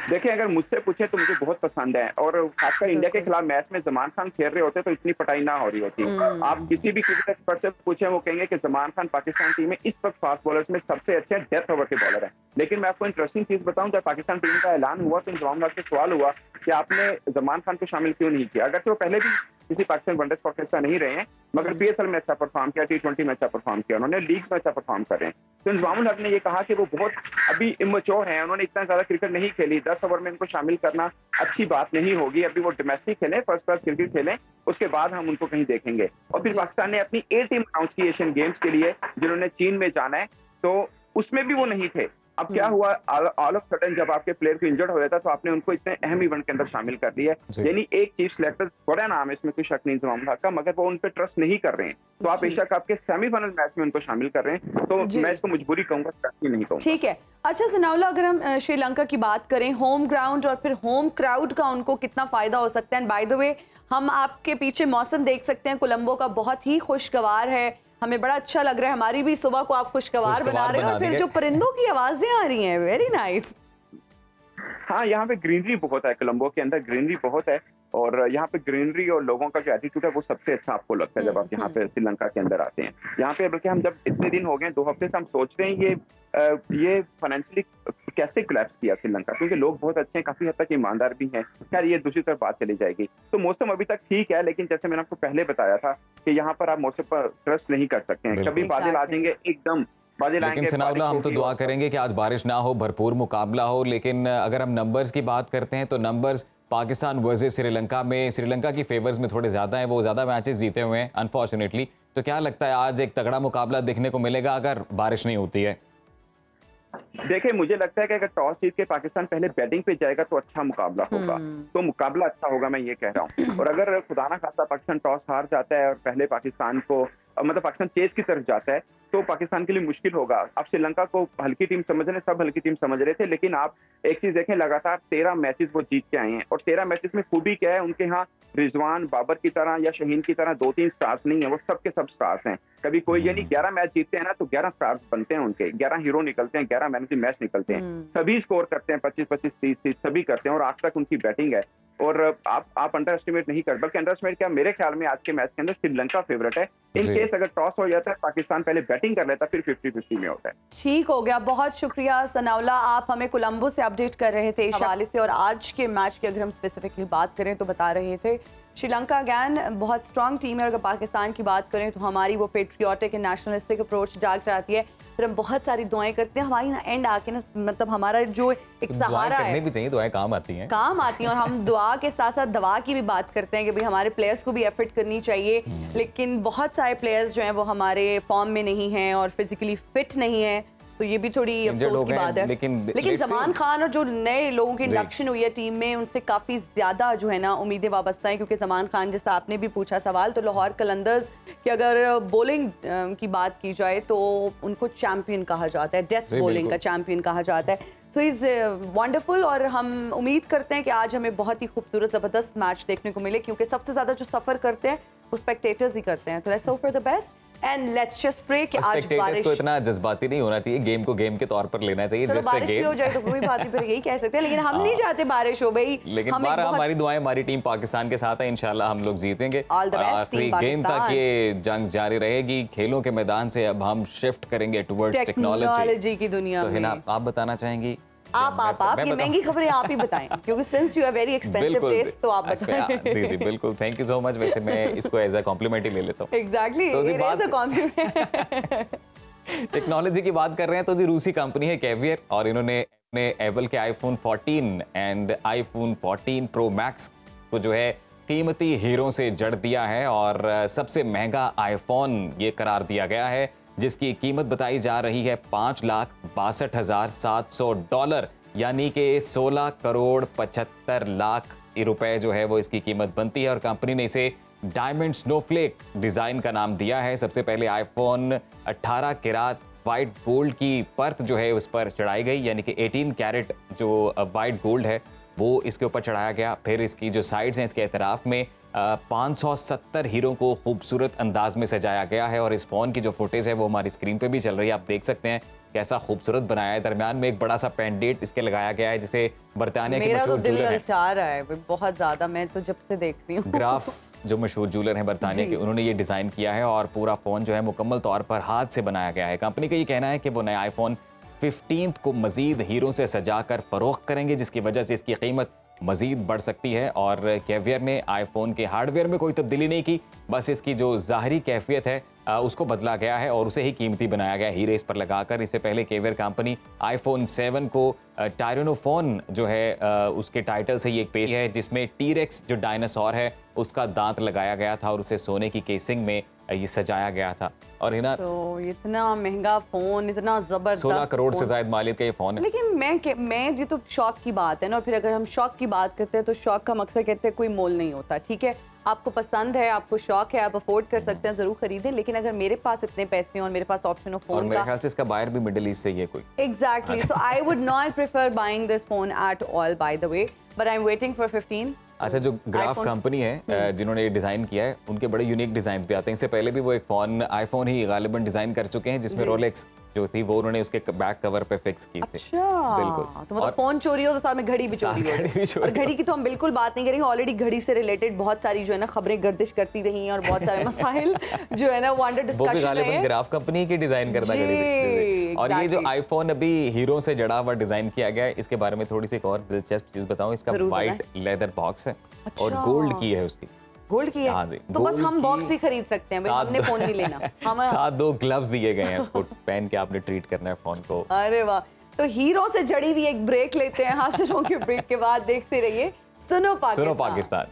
देखिए, अगर मुझसे पूछे तो मुझे बहुत पसंद है, और खासकर इंडिया के खिलाफ मैच में ज़मान खान खेल रहे होते तो इतनी पिटाई ना हो रही होती। आप किसी भी क्रिकेट एक्सपर्ट से पूछे, वो कहेंगे कि ज़मान खान पाकिस्तान टीम में इस वक्त फास्ट बॉलर्स में सबसे अच्छे डेथ ओवर के बॉलर हैं। लेकिन मैं आपको इंटरेस्टिंग चीज बताऊं, जब पाकिस्तान टीम का ऐलान हुआ तो इंतजाम से सवाल हुआ कि आपने ज़मान खान को शामिल क्यों नहीं किया। अगर वो पहले भी किसी पाकिस्तान वनडे स्क्वाड का हिस्सा नहीं रहे हैं, मगर PSL में अच्छा परफॉर्म किया, T20 में अच्छा परफॉर्म किया, उन्होंने लीग्स में अच्छा परफॉर्म कर रहे हैं। तो इंतजामुल हक ने ये कहा कि वो बहुत अभी इमेच्योर हैं, उन्होंने इतना ज्यादा क्रिकेट नहीं खेली, 10 ओवर में इनको शामिल करना अच्छी बात नहीं होगी। अभी वो डोमेस्टिक खेलें, फर्स्ट क्लास क्रिकेट खेलें, उसके बाद हम उनको कहीं देखेंगे। और फिर पाकिस्तान ने अपनी A टीम अनाउंस की एशियन गेम्स के लिए, जिन्होंने चीन में जाना है, तो उसमें भी वो नहीं थे। अब क्या हुआ, ऑल ऑफ सडन जब आपके प्लेयर को इंजर्ड हो जाता है तो आपने उनको इतने अहम इवेंट के अंदर शामिल कर दिया है। यानी एक चीफ सिलेक्टर, बड़ा नाम है, इसमें कोई शक नहीं इंतजामुल हक का, मगर वो उन पे ट्रस्ट नहीं कर रहे हैं। तो आप एशिया कप के सेमीफाइनल मैच में उनको शामिल कर रहे हैं, तो मैं इसको मजबूरी कहूंगा, ट्रस्ट नहीं कहूंगा। ठीक है। अच्छा सनाउल्लाह, अगर हम श्रीलंका की बात करें, होम ग्राउंड और फिर होम क्राउड का उनको कितना फायदा हो सकता है? बाय द वे, हम आपके पीछे मौसम देख सकते हैं, कोलंबो का बहुत ही खुशगवार है, हमें बड़ा अच्छा लग रहा है, हमारी भी सुबह को आप खुशगवार बना रहे हैं, और फिर जो परिंदों की आवाजें आ रही हैं, वेरी नाइस। हाँ, यहाँ पे ग्रीनरी बहुत है, कोलंबो के अंदर ग्रीनरी बहुत है, और यहाँ पे ग्रीनरी और लोगों का जो एटीट्यूड है वो सबसे अच्छा आपको लगता है जब आप यहाँ पे श्रीलंका के अंदर आते हैं। यहाँ पे बल्कि हम जब इतने दिन हो गए, 2 हफ्ते से हम सोच रहे हैं ये फाइनेंशियली कैसे कोलैप्स किया श्रीलंका, क्योंकि लोग बहुत अच्छे हैं, काफी हद तक ईमानदार भी हैं। खैर, ये दूसरी तरफ बात चली जाएगी। तो मौसम अभी तक ठीक है, लेकिन जैसे मैंने आपको पहले बताया था कि यहाँ पर आप मौसम पर ट्रस्ट नहीं कर सकते हैं, कभी बादल आ जाएंगे एकदम। लेकिन सनाउल्लाह, हम तो दुआ करेंगे कि आज बारिश ना हो, भरपूर मुकाबला हो। लेकिन अगर हम नंबर्स की बात करते हैं तो नंबर्स पाकिस्तान वर्सेस श्रीलंका में, श्रीलंका की फेवर्स में थोड़े ज़्यादा हैं, वो ज़्यादा मैचेस जीते हुए हैं अनफॉर्चुनेटली। तो क्या लगता है आज एक तगड़ा मुकाबला देखने को मिलेगा अगर बारिश नहीं होती है? देखिए, मुझे लगता है कि अगर टॉस जीत के पाकिस्तान पहले बैटिंग पे जाएगा तो अच्छा मुकाबला होगा, तो मुकाबला अच्छा होगा, मैं ये कह रहा हूँ। और अगर खुदा ना खास्ता पाकिस्तान टॉस हार जाता है और पहले पाकिस्तान को, मतलब पाकिस्तान चेस की तरफ जाता है, तो पाकिस्तान के लिए मुश्किल होगा। अब श्रीलंका को हल्की टीम समझ रहे, सब हल्की टीम समझ रहे थे, लेकिन आप एक चीज देखें, लगातार 13 मैचेस वो जीत के आए हैं, और 13 मैचेस में खूबी क्या है, उनके यहाँ रिजवान, बाबर की तरह या शहीन की तरह 2-3 स्टार्स नहीं है, वो सबके सब स्टार्स हैं। कभी कोई, यानी 11 मैच जीतते हैं ना तो 11 स्टार्स बनते हैं उनके, 11 हीरो निकलते हैं, 11 मैन ऑफ द मैच निकलते हैं, सभी स्कोर करते हैं, 25-25, 30-30 सभी करते हैं, और आज तक उनकी बैटिंग है। और आप अंडर एस्टिमेट नहीं कर, बल्कि अंडर एस्टिमेट क्या, मेरे ख्याल में आज के मैच के अंदर श्रीलंका फेवरेट है। इन केस अगर टॉस हो जाता है, पाकिस्तान पहले बैटिंग कर लेता, फिर 50-50 में होता है। ठीक हो गया, बहुत शुक्रिया सनाउल्लाह, आप हमें कोलंबो से अपडेट कर रहे थे इस हवाले से। और आज के मैच की अगर हम स्पेसिफिकली बात करें तो बता रहे थे श्रीलंका अगैन बहुत स्ट्रांग टीम है। अगर पाकिस्तान की बात करें तो हमारी वो पेट्रियाटिक एंड नेशनलिस्टिक अप्रोच जाग जाती है, फिर हम बहुत सारी दुआएं करते हैं, हमारी ना एंड आके ना, मतलब हमारा जो एक सहारा है, भी चाहिए, दुआएं काम आती हैं, और हम दुआ के साथ साथ दवा की भी बात करते हैं कि भाई हमारे प्लेयर्स को भी एफर्ट करनी चाहिए। लेकिन बहुत सारे प्लेयर्स जो हैं वो हमारे फॉर्म में नहीं हैं और फिजिकली फिट नहीं है, तो ये भी थोड़ी अफसोस की बात है। लेकिन ज़मान खान और जो नए लोगों की इंडक्शन हुई है टीम में, उनसे काफ़ी ज़्यादा जो है ना उम्मीदें वाबस्ता हैं, क्योंकि ज़मान खान, जैसा आपने भी पूछा सवाल, तो लाहौर कलंदर्स की अगर बॉलिंग की बात की जाए तो उनको चैम्पियन कहा जाता है, डेथ बॉलिंग का चैम्पियन कहा जाता है। सो इज़ वंडरफुल, और हम उम्मीद करते हैं कि आज हमें बहुत ही खूबसूरत ज़बरदस्त मैच देखने को मिले, क्योंकि सबसे ज़्यादा जो सफ़र करते हैं वो स्पेक्टेटर्स ही करते हैं। तो let's hope for the best and let's just pray कि आज बारिश को इतना जज्बाती नहीं होना चाहिए, गेम को गेम के तौर पर लेना चाहिए। चलो बारिश भी हो जाए तो कोई बात नहीं, फिर यही कह सकते हैं, लेकिन हम नहीं चाहते बारिश हो भाई। लेकिन हमारी दुआएं हमारी टीम पाकिस्तान के साथ है, इंशाल्लाह हम लोग जीतेंगे। आखिरी गेम तक ये जंग जारी रहेगी। खेलों के मैदान से अब हम शिफ्ट करेंगे टुवर्ड्स टेक्नोलॉजी की दुनिया में। तो आप बताना चाहेंगी? आप ये महंगी खबरें आप ही बताएं, क्योंकि since you have very expensive taste, तो आप बताएं। जी बिल्कुल, थैंक यू सो मच। वैसे मैं इसको एज अ कॉम्प्लीमेंट ही ले लेता हूं। एग्जैक्टली, तो जी बात टेक्नोलॉजी की बात कर रहे हैं, तो जी रूसी कंपनी है कैवियर, और इन्होंने अपने एप्पल के iPhone 14 and iPhone 14 pro max को जो है कीमती हीरों से जड़ दिया है, और सबसे महंगा आईफोन ये करार दिया गया है। जिसकी कीमत बताई जा रही है $5,62,700, यानी कि 16 करोड़ 75 लाख रुपए जो है वो इसकी कीमत बनती है। और कंपनी ने इसे डायमंड स्नोफ्लेक डिज़ाइन का नाम दिया है। सबसे पहले आईफोन 18 कैरेट वाइट गोल्ड की परत जो है उस पर चढ़ाई गई, यानी कि 18 कैरेट जो वाइट गोल्ड है वो इसके ऊपर चढ़ाया गया। फिर इसकी जो साइड्स हैं इसके एतराफ़ में 570 हीरो को खूबसूरत अंदाज में सजाया गया है। और इस फ़ोन की जो फुटेज है वो हमारी स्क्रीन पे भी चल रही है, आप देख सकते हैं कैसा खूबसूरत बनाया है। दरमियान में एक बड़ा सा पेंडेंट इसके लगाया गया है जिसे बरतानिया के मशहूर ज्वेलर है, चाह रहा है बहुत ज़्यादा, मैं तो जब से देख रही हूँ। ग्राफ जो मशहूर ज्वेलर हैं बरतानिया के, उन्होंने ये डिज़ाइन किया है और पूरा फ़ोन जो है मुकम्मल तौर पर हाथ से बनाया गया है। कंपनी का ये कहना है कि वो नया आईफोन 15 को मज़ीद हीरों से सजाकर फ़रोख्त करेंगे, जिसकी वजह से इसकी कीमत मज़ीद बढ़ सकती है। और कैवियर ने आईफोन के हार्डवेयर में कोई तब्दीली नहीं की, बस इसकी जो ज़ाहरी कैफियत है उसको बदला गया है और उसे ही कीमती बनाया गया हीरे इस पर लगाकर। इससे पहले कैवियर कंपनी आईफोन 7 को टायरेनोफोन जो है उसके टाइटल से ये एक पेज है जिसमें टीरेक्स जो डायनासोर है उसका दांत लगाया गया था और उसे सोने की केसिंग में ये सजाया गया था। और है ना, तो इतना महंगा फोन, इतना जबरदस्त 16 करोड़ से ज्यादा मालियत का ये फोन है। लेकिन मैं ये तो शौक की बात है ना, और फिर अगर हम शौक की बात करते हैं तो शौक का मकसद कहते हैं कोई मोल नहीं होता। ठीक है, आपको पसंद है, आपको शौक है, आप अफोर्ड कर सकते हैं, जरूर खरीदें। लेकिन अगर मेरे पास इतने पैसे हैं और मेरे पास ऑप्शन ऑफ फोन और मेरे ख्याल से इसका बायर भी मिडिल ईस्ट से ही है कोई। Exactly, so I would not prefer buying this phone at all by the way, but I am waiting for 15। अच्छा, जो ग्राफ कंपनी है जिन्होंने ये डिजाइन किया है उनके बड़े यूनिक डिजाइन भी आते हैं। इससे पहले भी वो एक फोन आईफोन ही गालिबन डिजाइन कर चुके हैं जिसमें रोलेक्स जो थी वो उन्होंने उसके बैक कवर पे फिक्स की थी। अच्छा, बिल्कुल। तो मतलब फोन चोरी हो तो साथ में घड़ी भी चोरी हो। और घड़ी की तो हम बिल्कुल बात नहीं करेंगे, ऑलरेडी घड़ी से रिलेटेड बहुत सारी जो है ना खबरें गर्दिश करती रही हैं और बहुत सारे मसाइल जो है ना वो अंडर डिस्कशन वो भी गालिबन ग्राफ कंपनी की डिजाइन करना घड़ी। और ये जो आईफोन अभी हीरो से जड़ा हुआ डिजाइन किया गया है, इसके बारे में थोड़ी सी एक और दिलचस्प चीज बताऊं। इसका व्हाइट लेदर बॉक्स है और गोल्ड की है उसकी। गोल्ड की है? हाँ जी, तो बस हम बॉक्स ही खरीद सकते हैं, हमने फोन नहीं लेना। साथ 2 ग्लव्स दिए गए हैं, उसको पहन के आपने ट्रीट करना है फोन को। अरे वाह, तो हीरो से जड़ी हुई एक ब्रेक लेते हैं। हासिलों के ब्रेक के बाद देखते रहिए सुनो पाकिस्तान। सुनो Pakistan.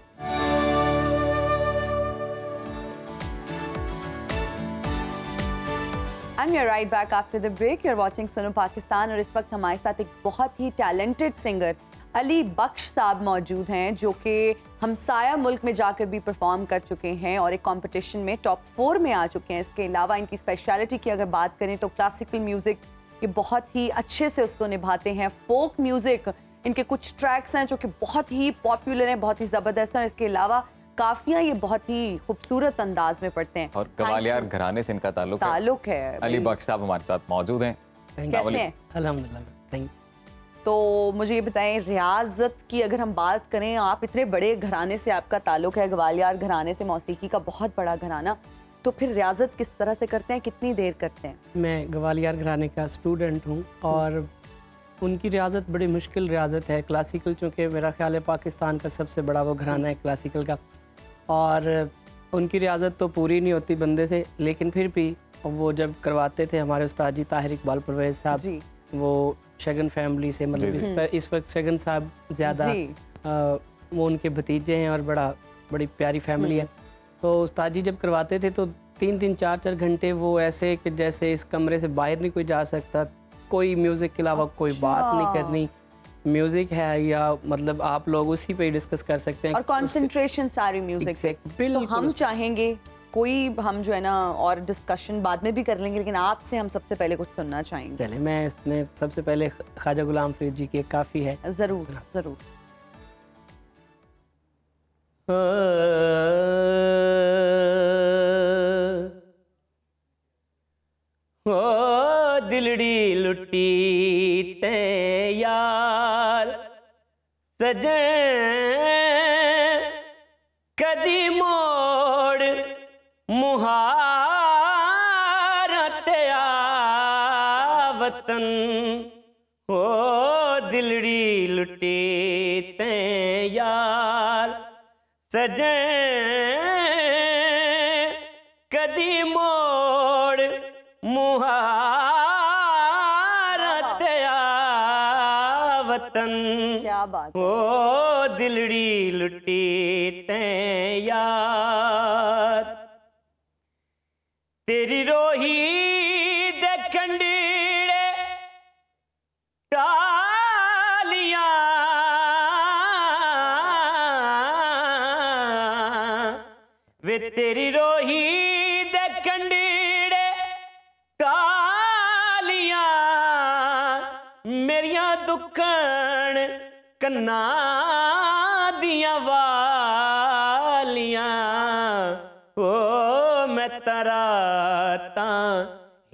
And we are right back after the break. You're watching सुनो पाकिस्तान और इस वक्त हमारे साथ एक बहुत ही टैलेंटेड सिंगर अली बख्श साहब मौजूद हैं जो कि हमसाया मुल्क में जाकर भी परफॉर्म कर चुके हैं और एक कंपटीशन में टॉप 4 में आ चुके हैं। इसके अलावा इनकी स्पेशलिटी की अगर बात करें तो क्लासिकल म्यूज़िक ये बहुत ही अच्छे से उसको निभाते हैं। फोक म्यूज़िक इनके कुछ ट्रैक्स हैं जो कि बहुत ही पॉपुलर हैं, बहुत ही ज़बरदस्त हैं। इसके अलावा काफियाँ ये बहुत ही खूबसूरत अंदाज में पढ़ते हैं और कवालियार घराने से इनका ताल्लुक है। अली बख्श साहब हमारे साथ मौजूद हैं। कैसे हैं? अल्हम्दुलिल्लाह, थैंक यू। तो मुझे ये बताएं, रियाजत की अगर हम बात करें, आप इतने बड़े घराने से आपका ताल्लुक है, ग्वालियर घराने से, मौसीकी का बहुत बड़ा घराना, तो फिर रियाजत किस तरह से करते हैं, कितनी देर करते हैं? मैं ग्वालियर घराने का स्टूडेंट हूँ और उनकी रियाजत बड़ी मुश्किल रियाजत है। क्लासिकल चूँकि मेरा ख्याल है पाकिस्तान का सबसे बड़ा वो घराना है क्लासिकल का, और उनकी रियाजत तो पूरी नहीं होती बंदे से, लेकिन फिर भी वो जब करवाते थे हमारे उस्ताद जी ताहिर इकबाल परवेज़ साहब, वो शगन फैमिली से, मतलब इस वक्त शगन साहब ज़्यादा वो उनके भतीजे हैं और बड़ी प्यारी फैमिली है। तो उस्ताद जी जब करवाते थे तो 3-3 4-4 घंटे वो ऐसे कि जैसे इस कमरे से बाहर नहीं कोई जा सकता, कोई म्यूज़िक के अलावा कोई बात नहीं करनी। म्यूजिक है या मतलब आप लोग उसी पे डिस्कस कर सकते हैं और कंसंट्रेशन सारी म्यूजिक से। तो हम चाहेंगे कोई हम जो है ना और डिस्कशन बाद में भी कर लेंगे, लेकिन आपसे हम सबसे पहले कुछ सुनना चाहेंगे। चले, मैं इसमें सबसे पहले ख्वाजा गुलाम फरीद जी की काफ़ी है। ज़रूर ज़रूर। ओ दिलड़ी लुटी ते यार सजन कदी मोड़ मुहारत वतन। ओ दिलड़ी लुटी ते यार सजन कदी मोड़ मुहारत वतन। क्या बात। ओ दिलड़ी लुटी ते यार तेरी रोही तेरी रोही दे कंडीड़े कालियां मेरिया दुखन कन्ना दिया वालियां ओ मैं तरा ता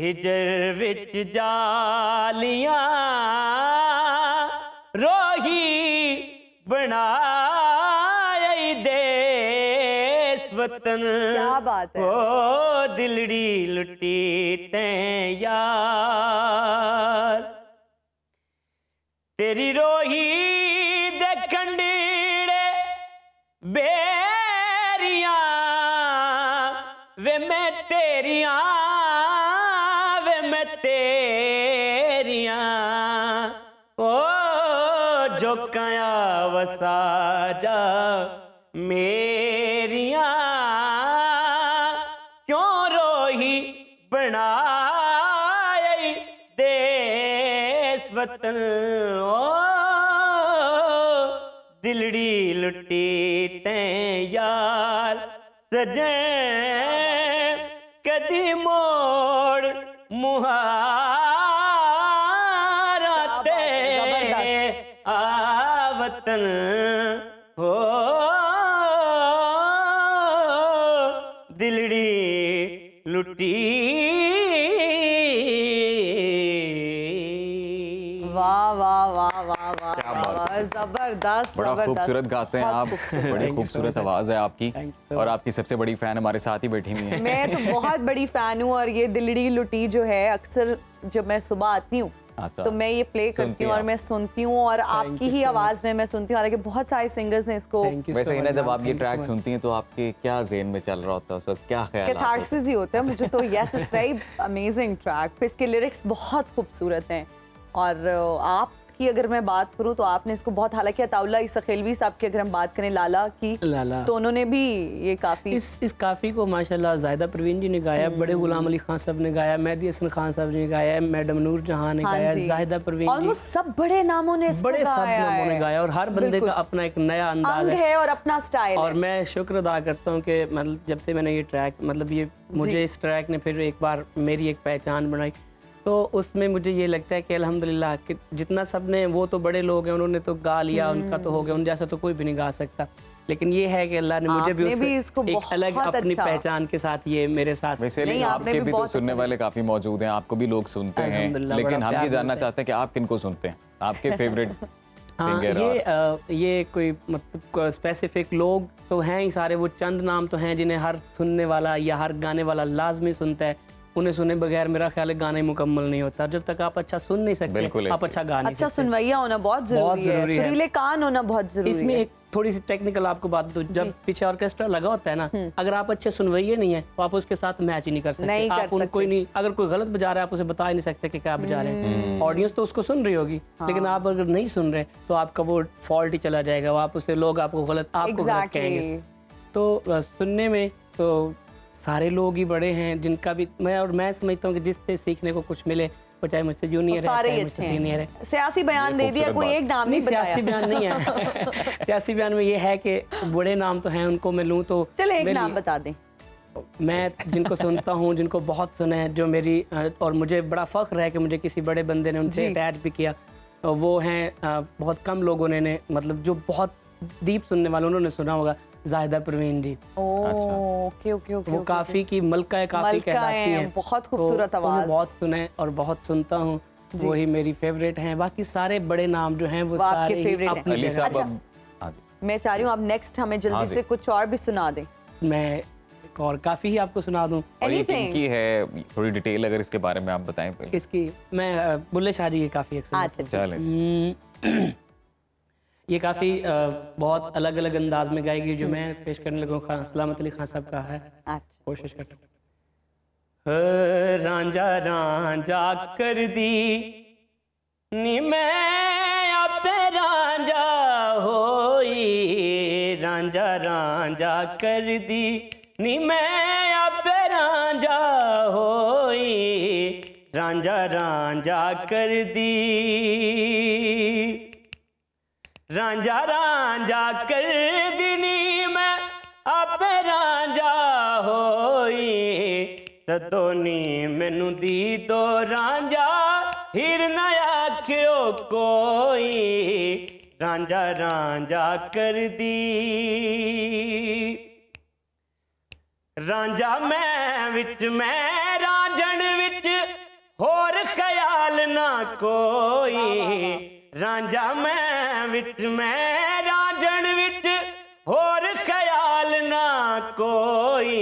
हिजर विच जालियां रोही बनाई देस वतन। क्या बात है। ओ दिलड़ी लुटी ते यार तेरी रोही दे कंडीड़े बेरियां वे मैं तेरियां वे मैं तेरियां ओ जो कया वसा जा मेरियां क्यों रोही बनाई देस वतन ओ दिलड़ी लुटी ते यार सजन कदी मोड़ मुहारा ते आवतन हो दिलड़ी लुटी। वाह वाह वाह वाह वाह वाह, जबरदस्त। बड़ा जबरदस्त। खूबसूरत गाते हैं आप, बड़ी खूबसूरत आवाज़ है आपकी और आपकी सबसे बड़ी फ़ैन हमारे साथ ही बैठी हुई है। मैं तो बहुत बड़ी फ़ैन हूँ और ये दिलड़ी लुटी जो है अक्सर जब मैं सुबह आती हूँ तो मैं ये प्ले करती हूँ और मैं सुनती हूँ और आपकी ही आवाज़ में मैं सुनती हूँ। हालांकि बहुत सारे सिंगर्स ने इसको वैसे ही ना जब आप ये ट्रैक सुनती हैं तो आपके क्या ज़हन में चल रहा होता है, उस वक्त क्या ख्याल? कैथारसिस ही होता है मुझे तो। Yes it's very amazing track. फिर इसके लिरिक्स बहुत खूबसूरत हैं और आपकी अगर मैं बात करूं तो आपने इसको बहुत, हालांकि अताउल्ला सखेलवी साहब की अगर हम बात करें लाला की, लाला तो उन्होंने भी ये काफ़ी इस काफ़ी को माशाल्लाह ज़ाहिदा परवीन जी ने गाया, बड़े गुलाम अली खान साहब ने गाया, मेहदी हसन खान साहब ने गाया, मैडम नूर जहां ने गाया, ज़ाहिदा परवीन जी, ऑलमोस्ट सब बड़े नामों ने बड़े सब नामों ने गाया और हर बंदे का अपना एक नया अंदाज है और अपना स्टाइल। और मैं शुक्र अदा करता हूँ कि मतलब जब से मैंने ये ट्रैक, मतलब ये मुझे इस ट्रैक ने फिर एक बार मेरी एक पहचान बनाई, तो उसमें मुझे ये लगता है कि अल्हम्दुलिल्लाह कि जितना सब ने, वो तो बड़े लोग हैं, उन्होंने तो गा लिया, उनका तो हो गया, उन जैसा तो कोई भी नहीं गा सकता, लेकिन ये है कि अल्लाह ने मुझे भी एक अलग अपनी पहचान के साथ ये मेरे साथ। वैसे लेकिन आपके भी तो सुनने वाले काफी मौजूद हैं, आपको भी लोग सुनते हैं, लेकिन हम ये जानना चाहते हैं कि आप किनको सुनते हैं, आपके फेवरेट सिंगर? ये कोई मतलब स्पेसिफिक लोग तो हैं ही सारे, वो चंद नाम तो हैं जिन्हें हर सुनने वाला या हर गाने वाला लाजमी सुनता है। उन्हें सुने बगैर मेरा ख्याल है गाना ही मुकम्मल नहीं होता। जब तक आप अच्छा सुन नहीं सकते आप अच्छा गा नहीं सकते। अच्छा सुनवैया होना बहुत जरूरी है, सुरीले कान होना बहुत जरूरी है। इसमें एक थोड़ी सी टेक्निकल आपको बात दूं, जब पीछे ऑर्केस्ट्रा लगा होता है ना, अगर आप अच्छे सुनवैये नहीं है तो आप उसके साथ मैच ही नहीं कर सकते। आप उनको नहीं, अगर कोई गलत बजा रहा है आप उसे बता ही नहीं सकते कि क्या बजा रहे हैं। ऑडियंस तो उसको सुन रही होगी, लेकिन आप अगर नहीं सुन रहे तो आपका वो फॉल्ट ही चला जाएगा, आप उसे लोग आपको गलत कहेंगे। तो सुनने में तो सारे लोग ही बड़े हैं जिनका भी मैं समझता हूँ कि जिससे सीखने को कुछ मिले, वो चाहे मुझसे जूनियर है चाहे मुझसे सीनियर है। सियासी बयान दे दिया, कोई एक नाम नहीं बताया। सियासी बयान नहीं है। सियासी बयान में ये है कि बड़े नाम तो हैं, उनको मैं लूँ तो चले एक नाम बता दें। मैं जिनको सुनता हूँ, जिनको बहुत सुना है, जो मेरी और मुझे बड़ा फख्र है कि मुझे किसी बड़े बंदे ने उनसे अटैच भी किया, वो हैं बहुत कम लोगों ने मतलब जो बहुत डीप सुनने वाले उन्होंने सुना होगा, Zahida Parveen ji. Okay okay okay. वो काफ़ी की मलका है, काफ़ी कहलाती हैं, बहुत खूबसूरत आवाज़, बहुत सुने और बहुत सुनता हूँ, वही मेरी फेवरेट हैं। बाकी सारे बड़े नाम जो हैं वो सारे अपनी जगह। अच्छा, मैं चाह रही हूँ आप नेक्स्ट हमें जल्दी से कुछ और भी सुना दें। मैं और काफ़ी ही आपको सुना दूँ। और ये किनकी है, थोड़ी डिटेल अगर इसके बारे में आप बताएं पहले। किसकी? मैं बुल्ले शाह जी की काफ़ी ये काफ़ी बहुत अलग अलग अंदाज में गाएगी, जो मैं पेश करने लगा खान सलामत अली खान साहब का है। कोशिश करता हूँ। रांझा रांझा कर दी नी मैं आपे रांझा होई, रांझा रांझा कर दी नी मैं आपे रांझा होई, रांझा रांझा कर दी, रांझा रांझा कर दिनी मैं आप आवे रांझा होई सदोनी मैनू दी दो रांझा हीर ना आख्यो कोई रांझा रांझा कर दी रांझा मैं विच मैं रांझण विच होर ख्याल ना कोई रांझा मैं विच मैं रांझण विच होर ख्याल ना कोई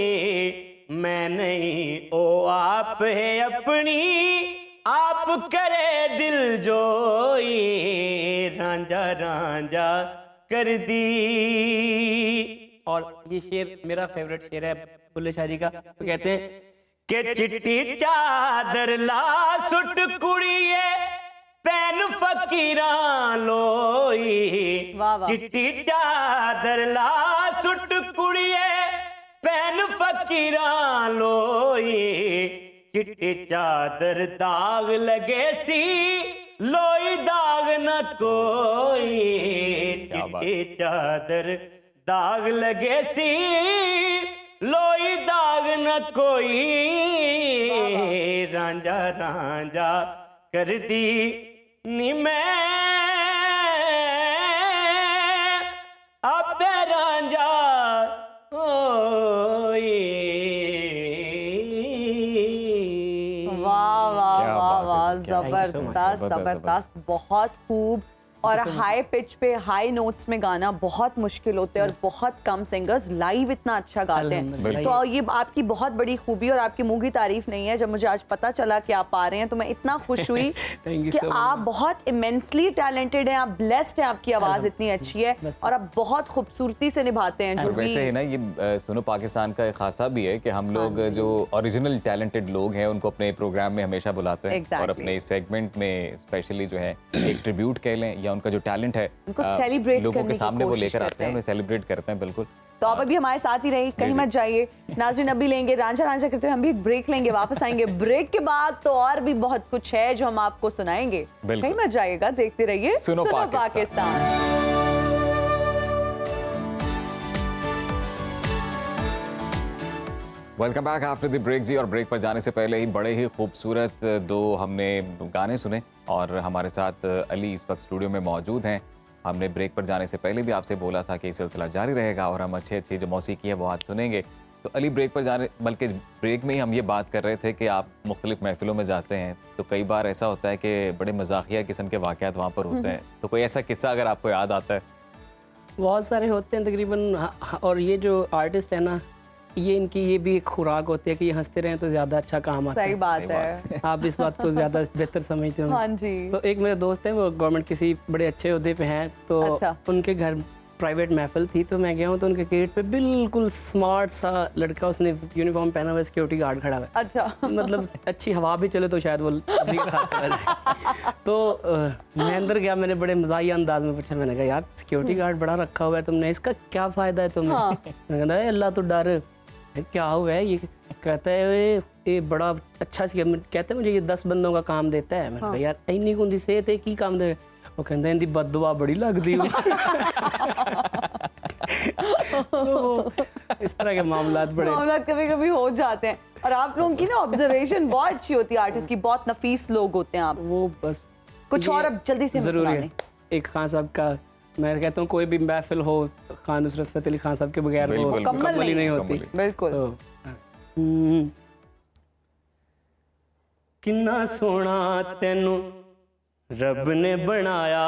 मैं नहीं ओ आप है अपनी आप करे दिल जोई रांझा रांझा कर दी। और ये शेर मेरा फेवरेट शेर है बुल्ले शाह जी का। तो कहते हैं के चिट्टी चादर ला सुट कुड़िए पैन फकीरा लोई चिट्टी चादर ला सुट कुड़िए पैन फकीरा लोई चिट्टी चादर दाग लगे सी लोई दाग न कोई चिट्टी चादर दाग लगे सी लोई दाग न कोई रांझा रांझा कर दी नी मैं आपे रांझा होई। वाह वाह वाह वाह, जबरदस्त जबरदस्त, बहुत खूब। और हाई पिच पे हाई नोट्स में गाना बहुत मुश्किल होते हैं और बहुत कम सिंगर्स लाइव इतना अच्छा गाते हैं। तो ये आपकी बहुत बड़ी खूबी और आपके मुंह की तारीफ नहीं है। जब मुझे आज पता चला कि आप आ रहे हैं तो मैं इतना खुश हुई कि आप बहुत इमेंसली टैलेंटेड हैं, आप ब्लेस्ड हैं, आपकी आवाज़ इतनी अच्छी है और आप बहुत खूबसूरती से निभाते हैं। और वैसे है ना, ये सुनो पाकिस्तान का एक खासा भी है कि हम लोग जो ओरिजिनल टैलेंटेड लोग हैं उनको अपने प्रोग्राम में हमेशा बुलाते हैं और अपने सेगमेंट में स्पेशली जो है एक ट्रिब्यूट कह लें या उनका जो टैलेंट है उनको सेलिब्रेट लोगों के सामने वो लेकर आते हैं, उन्हें सेलिब्रेट करते हैं। बिल्कुल, तो आप अभी हमारे साथ ही रहिए, कहीं मत जाइए। नाज़रीन अभी लेंगे रांझा रांझा करते हुए, हम भी एक ब्रेक लेंगे, वापस आएंगे ब्रेक के बाद तो और भी बहुत कुछ है जो हम आपको सुनाएंगे। कहीं मत जाइएगा, देखते रहिए सुनो Pakistan. Welcome back after the break जी। और ब्रेक पर जाने से पहले ही बड़े ही खूबसूरत दो हमने गाने सुने और हमारे साथ अली इस वक्त स्टूडियो में मौजूद हैं। हमने ब्रेक पर जाने से पहले भी आपसे बोला था कि सिलसिला जारी रहेगा और हम अच्छी अच्छी जो मौसीकी है वो आज सुनेंगे। तो अली ब्रेक पर जाने बल्कि ब्रेक में ही हम ये बात कर रहे थे कि आप मुख्तलिफ महफिलों में जाते हैं तो कई बार ऐसा होता है कि बड़े मजाकिया किस्म के वाक़यात वहाँ पर होते हैं। तो कोई ऐसा किस्सा अगर आपको याद आता है? बहुत सारे होते हैं तकरीबन। और ये जो आर्टिस्ट है ना, ये इनकी ये भी एक खुराक होती है कि ये हंसते रहें तो ज्यादा अच्छा काम आता है। सही बात है। आप इस बात को ज्यादा बेहतर समझते हो। हाँ जी। तो एक मेरे दोस्त है, वो गवर्नमेंट किसी बड़े अच्छे ओहदे पे हैं, तो उनके घर प्राइवेट महफिल थी, तो मैं गया हूँ तो उनके गेट पे बिल्कुल स्मार्ट सा लड़का, उसने यूनिफॉर्म पहना हुआ, सिक्योरिटी गार्ड खड़ा हुआ। अच्छा। मतलब अच्छी हवा भी चले तो शायद वो उसी के साथ चला जाए। तो मैं अंदर गया, मैंने बड़े मजाकिया अंदाज में पूछा, मैंने कहा यार सिक्योरिटी गार्ड बड़ा रखा हुआ है तुमने, इसका क्या फायदा है तुम्हें? मैंने कहा अल्लाह तो डर, क्या हुआ है? ये कहता है ये बड़ा अच्छा सी, कहते हैं मुझे ये 10 बंदों का काम देता है। मैंने कहा यार इन्नी कुंदी सेहत है की काम दे? वो कहता है इनकी बददुआ बड़ी लगती है। तो इस तरह के मामलात कभी कभी हो जाते हैं। और आप लोगों की ना ऑब्जर्वेशन बहुत अच्छी होती है आर्टिस्ट की, बहुत नफीस लोग होते हैं आप। वो बस कुछ और अब जल्दी से जरूरी है। एक खान साहब का, मैं कहता हूँ कोई भी महफिल हो खान नुसरत फतेह अली खान साहब के बगैर मुकम्मल ही नहीं होती। बिल्कुल। किन्ना सोना तेनू रब ने बनाया,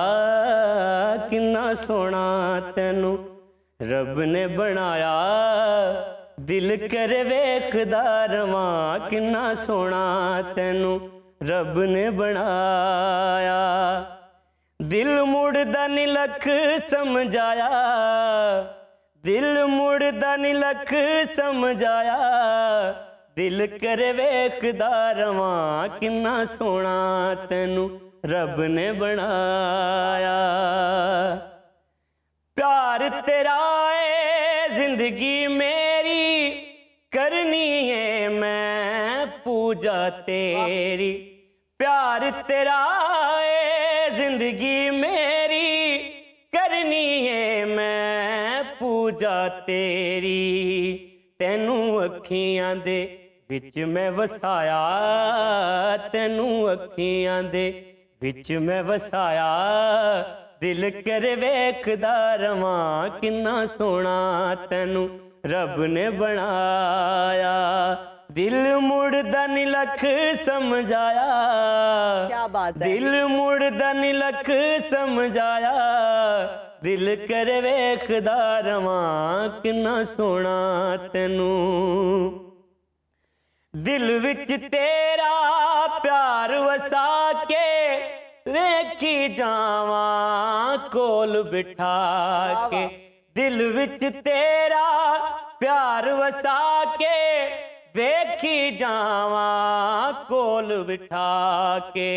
किन्ना सोना तेनू रब ने बनाया, दिल करे वेखदा रवां, किन्ना सोना तेनू रब ने बनाया, दिल मुड़दा नी लख समझाया, दिल मुड़दा नी लख समझाया, दिल करे वेखदा रवां, किन्ना सोना तेनू रब ने बनाया, प्यार तेरा है जिंदगी मेरी, करनी है मैं पूजा तेरी, प्यार तेरा है जिंदगी मेरी, करनी है मैं पूजा तेरी तेनू अखियां दे विच मैं वसाया तेनू अखियां दे विच मैं वसाया दिल कर वेखदा रवां किन्ना सोहना तेनू रब ने बनाया दिल मुड़दा नी लख समझाया क्या बात है दिल मुड़दा नी लख समझाया दिल कर वेखदा रवां किन्ना सोहना तेनू दिल विच तेरा प्यार वसा के वेखी जावां कोल बिठा के दिल विच तेरा प्यार वसा के वेखी जावां कोल बिठा के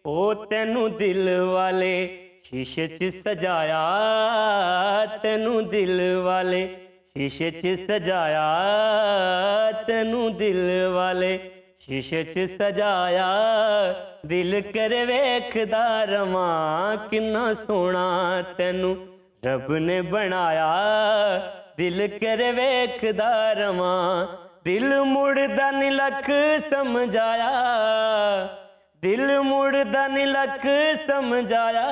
ओ तेनू दिल वाले शीशे च सजाया तेनू दिल वाले शीशे च सजाया तेनू दिल वाले शीशे च सजाया दिल कर वेखदा रवां किन्ना सोहना तेनू रब ने बनाया दिल कर वेखदा रवां दिल मुड़दा नी लख समझाया दिल मुड़दा नी लख समझाया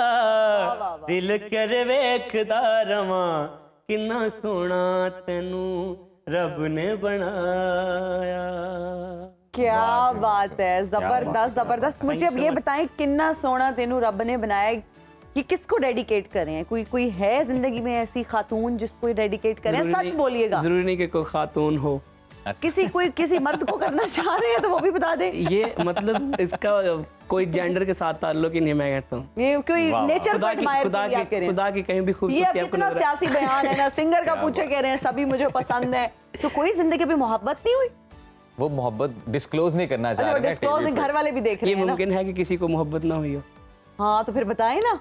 दिल कर वेखदा रवां किन्ना सोहना तेनू रब ने बनाया। क्या बात है, जबरदस्त जबरदस्त। मुझे अब ये बताएं किन्ना सोहना तेनू रब ने बनाया, ये किसको डेडिकेट करें? कोई है जिंदगी में ऐसी खातून जिसको डेडिकेट करें? सच बोलिएगा, जरूरी नहीं कि कोई खातून हो, किसी मर्द को करना चाह रहे हैं तो वो भी बता दें। ये मतलब इसका कोई जेंडर के साथ ताल्लुक ही नहीं, मैं कहता हूँ ये कोई नेचर को एडमायर करें। खुदा की कहीं भी खूबसूरती। ये कितना सियासी बयान है ना, सिंगर का पूछे कह रहे हैं सभी मुझे पसंद है, तो कोई जिंदगी में मोहब्बत नहीं हुई? वो मोहब्बत डिस्क्लोज नहीं करना चाह रहे हैं, घर वाले भी देख रहे हैं। ये मुमकिन है कि किसी को मोहब्बत ना हुई हो? हाँ तो फिर बताएं ना।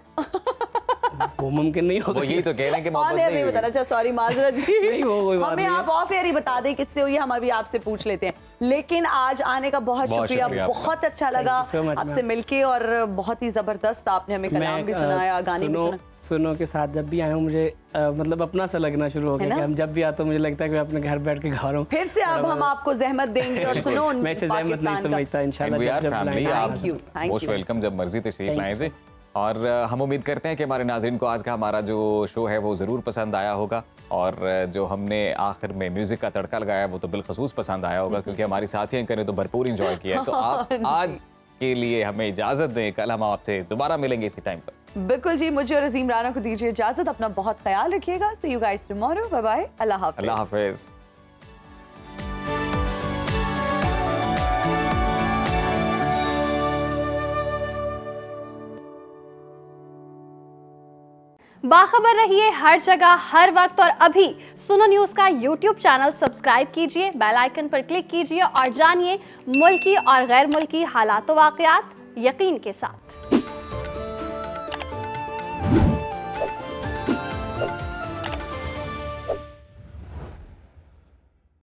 वो मुमकिन नहीं होगा। वो यही तो कह रहे हैं कि मोहब्बत नहीं बताना। अच्छा सॉरी माजरत जी, नहीं वो कोई बात हमें नहीं आप ऑफ एयर ही बता दें किससे हुई, हम अभी आपसे पूछ लेते हैं। लेकिन आज आने का बहुत शुक्रिया, बहुत अच्छा लगा आपसे मिलके और बहुत ही जबरदस्त आपने हमें कलाम भी सुनाया, गाने भी सुनाए। सुनो के साथ जब भी आया हूँ मुझे मतलब अपना सा लगना शुरू हो गया कि हम जब भी आते मुझे लगता है कि मैं अपने घर बैठ के गा रहा हूँ। फिर से अब हम आपको जहमत देंगे और सुनो मैं इसे जहमत नहीं समझता, इंशाल्लाह मोस्ट वेलकम, जब मर्जी तशरीफ लाएं थे। और हम उम्मीद करते हैं कि हमारे नाज़रीन को आज का हमारा जो शो है वो ज़रूर पसंद आया होगा, और जो हमने आखिर में म्यूज़िक का तड़का लगाया वो तो बिलखसूस पसंद आया होगा, क्योंकि हमारी साथी एंकर ने तो भरपूर इंजॉय किया है। तो आप आज के लिए हमें इजाज़त दें, कल हम आपसे दोबारा मिलेंगे इसी टाइम पर। बिल्कुल जी, मुझे और अजीम राना को दीजिए इजाज़त, अपना बहुत ख्याल रखिएगा। See you guys tomorrow, bye bye, अल्लाह हाफ़िज़। अल्लाह हाफ़िज़। बाखबर रहिए हर जगह हर वक्त, और अभी सुनो न्यूज़ का YouTube चैनल सब्सक्राइब कीजिए, बेल आइकन पर क्लिक कीजिए और जानिए मुल्की और गैर मुल्की हालात व वाक़यात यकीन के साथ।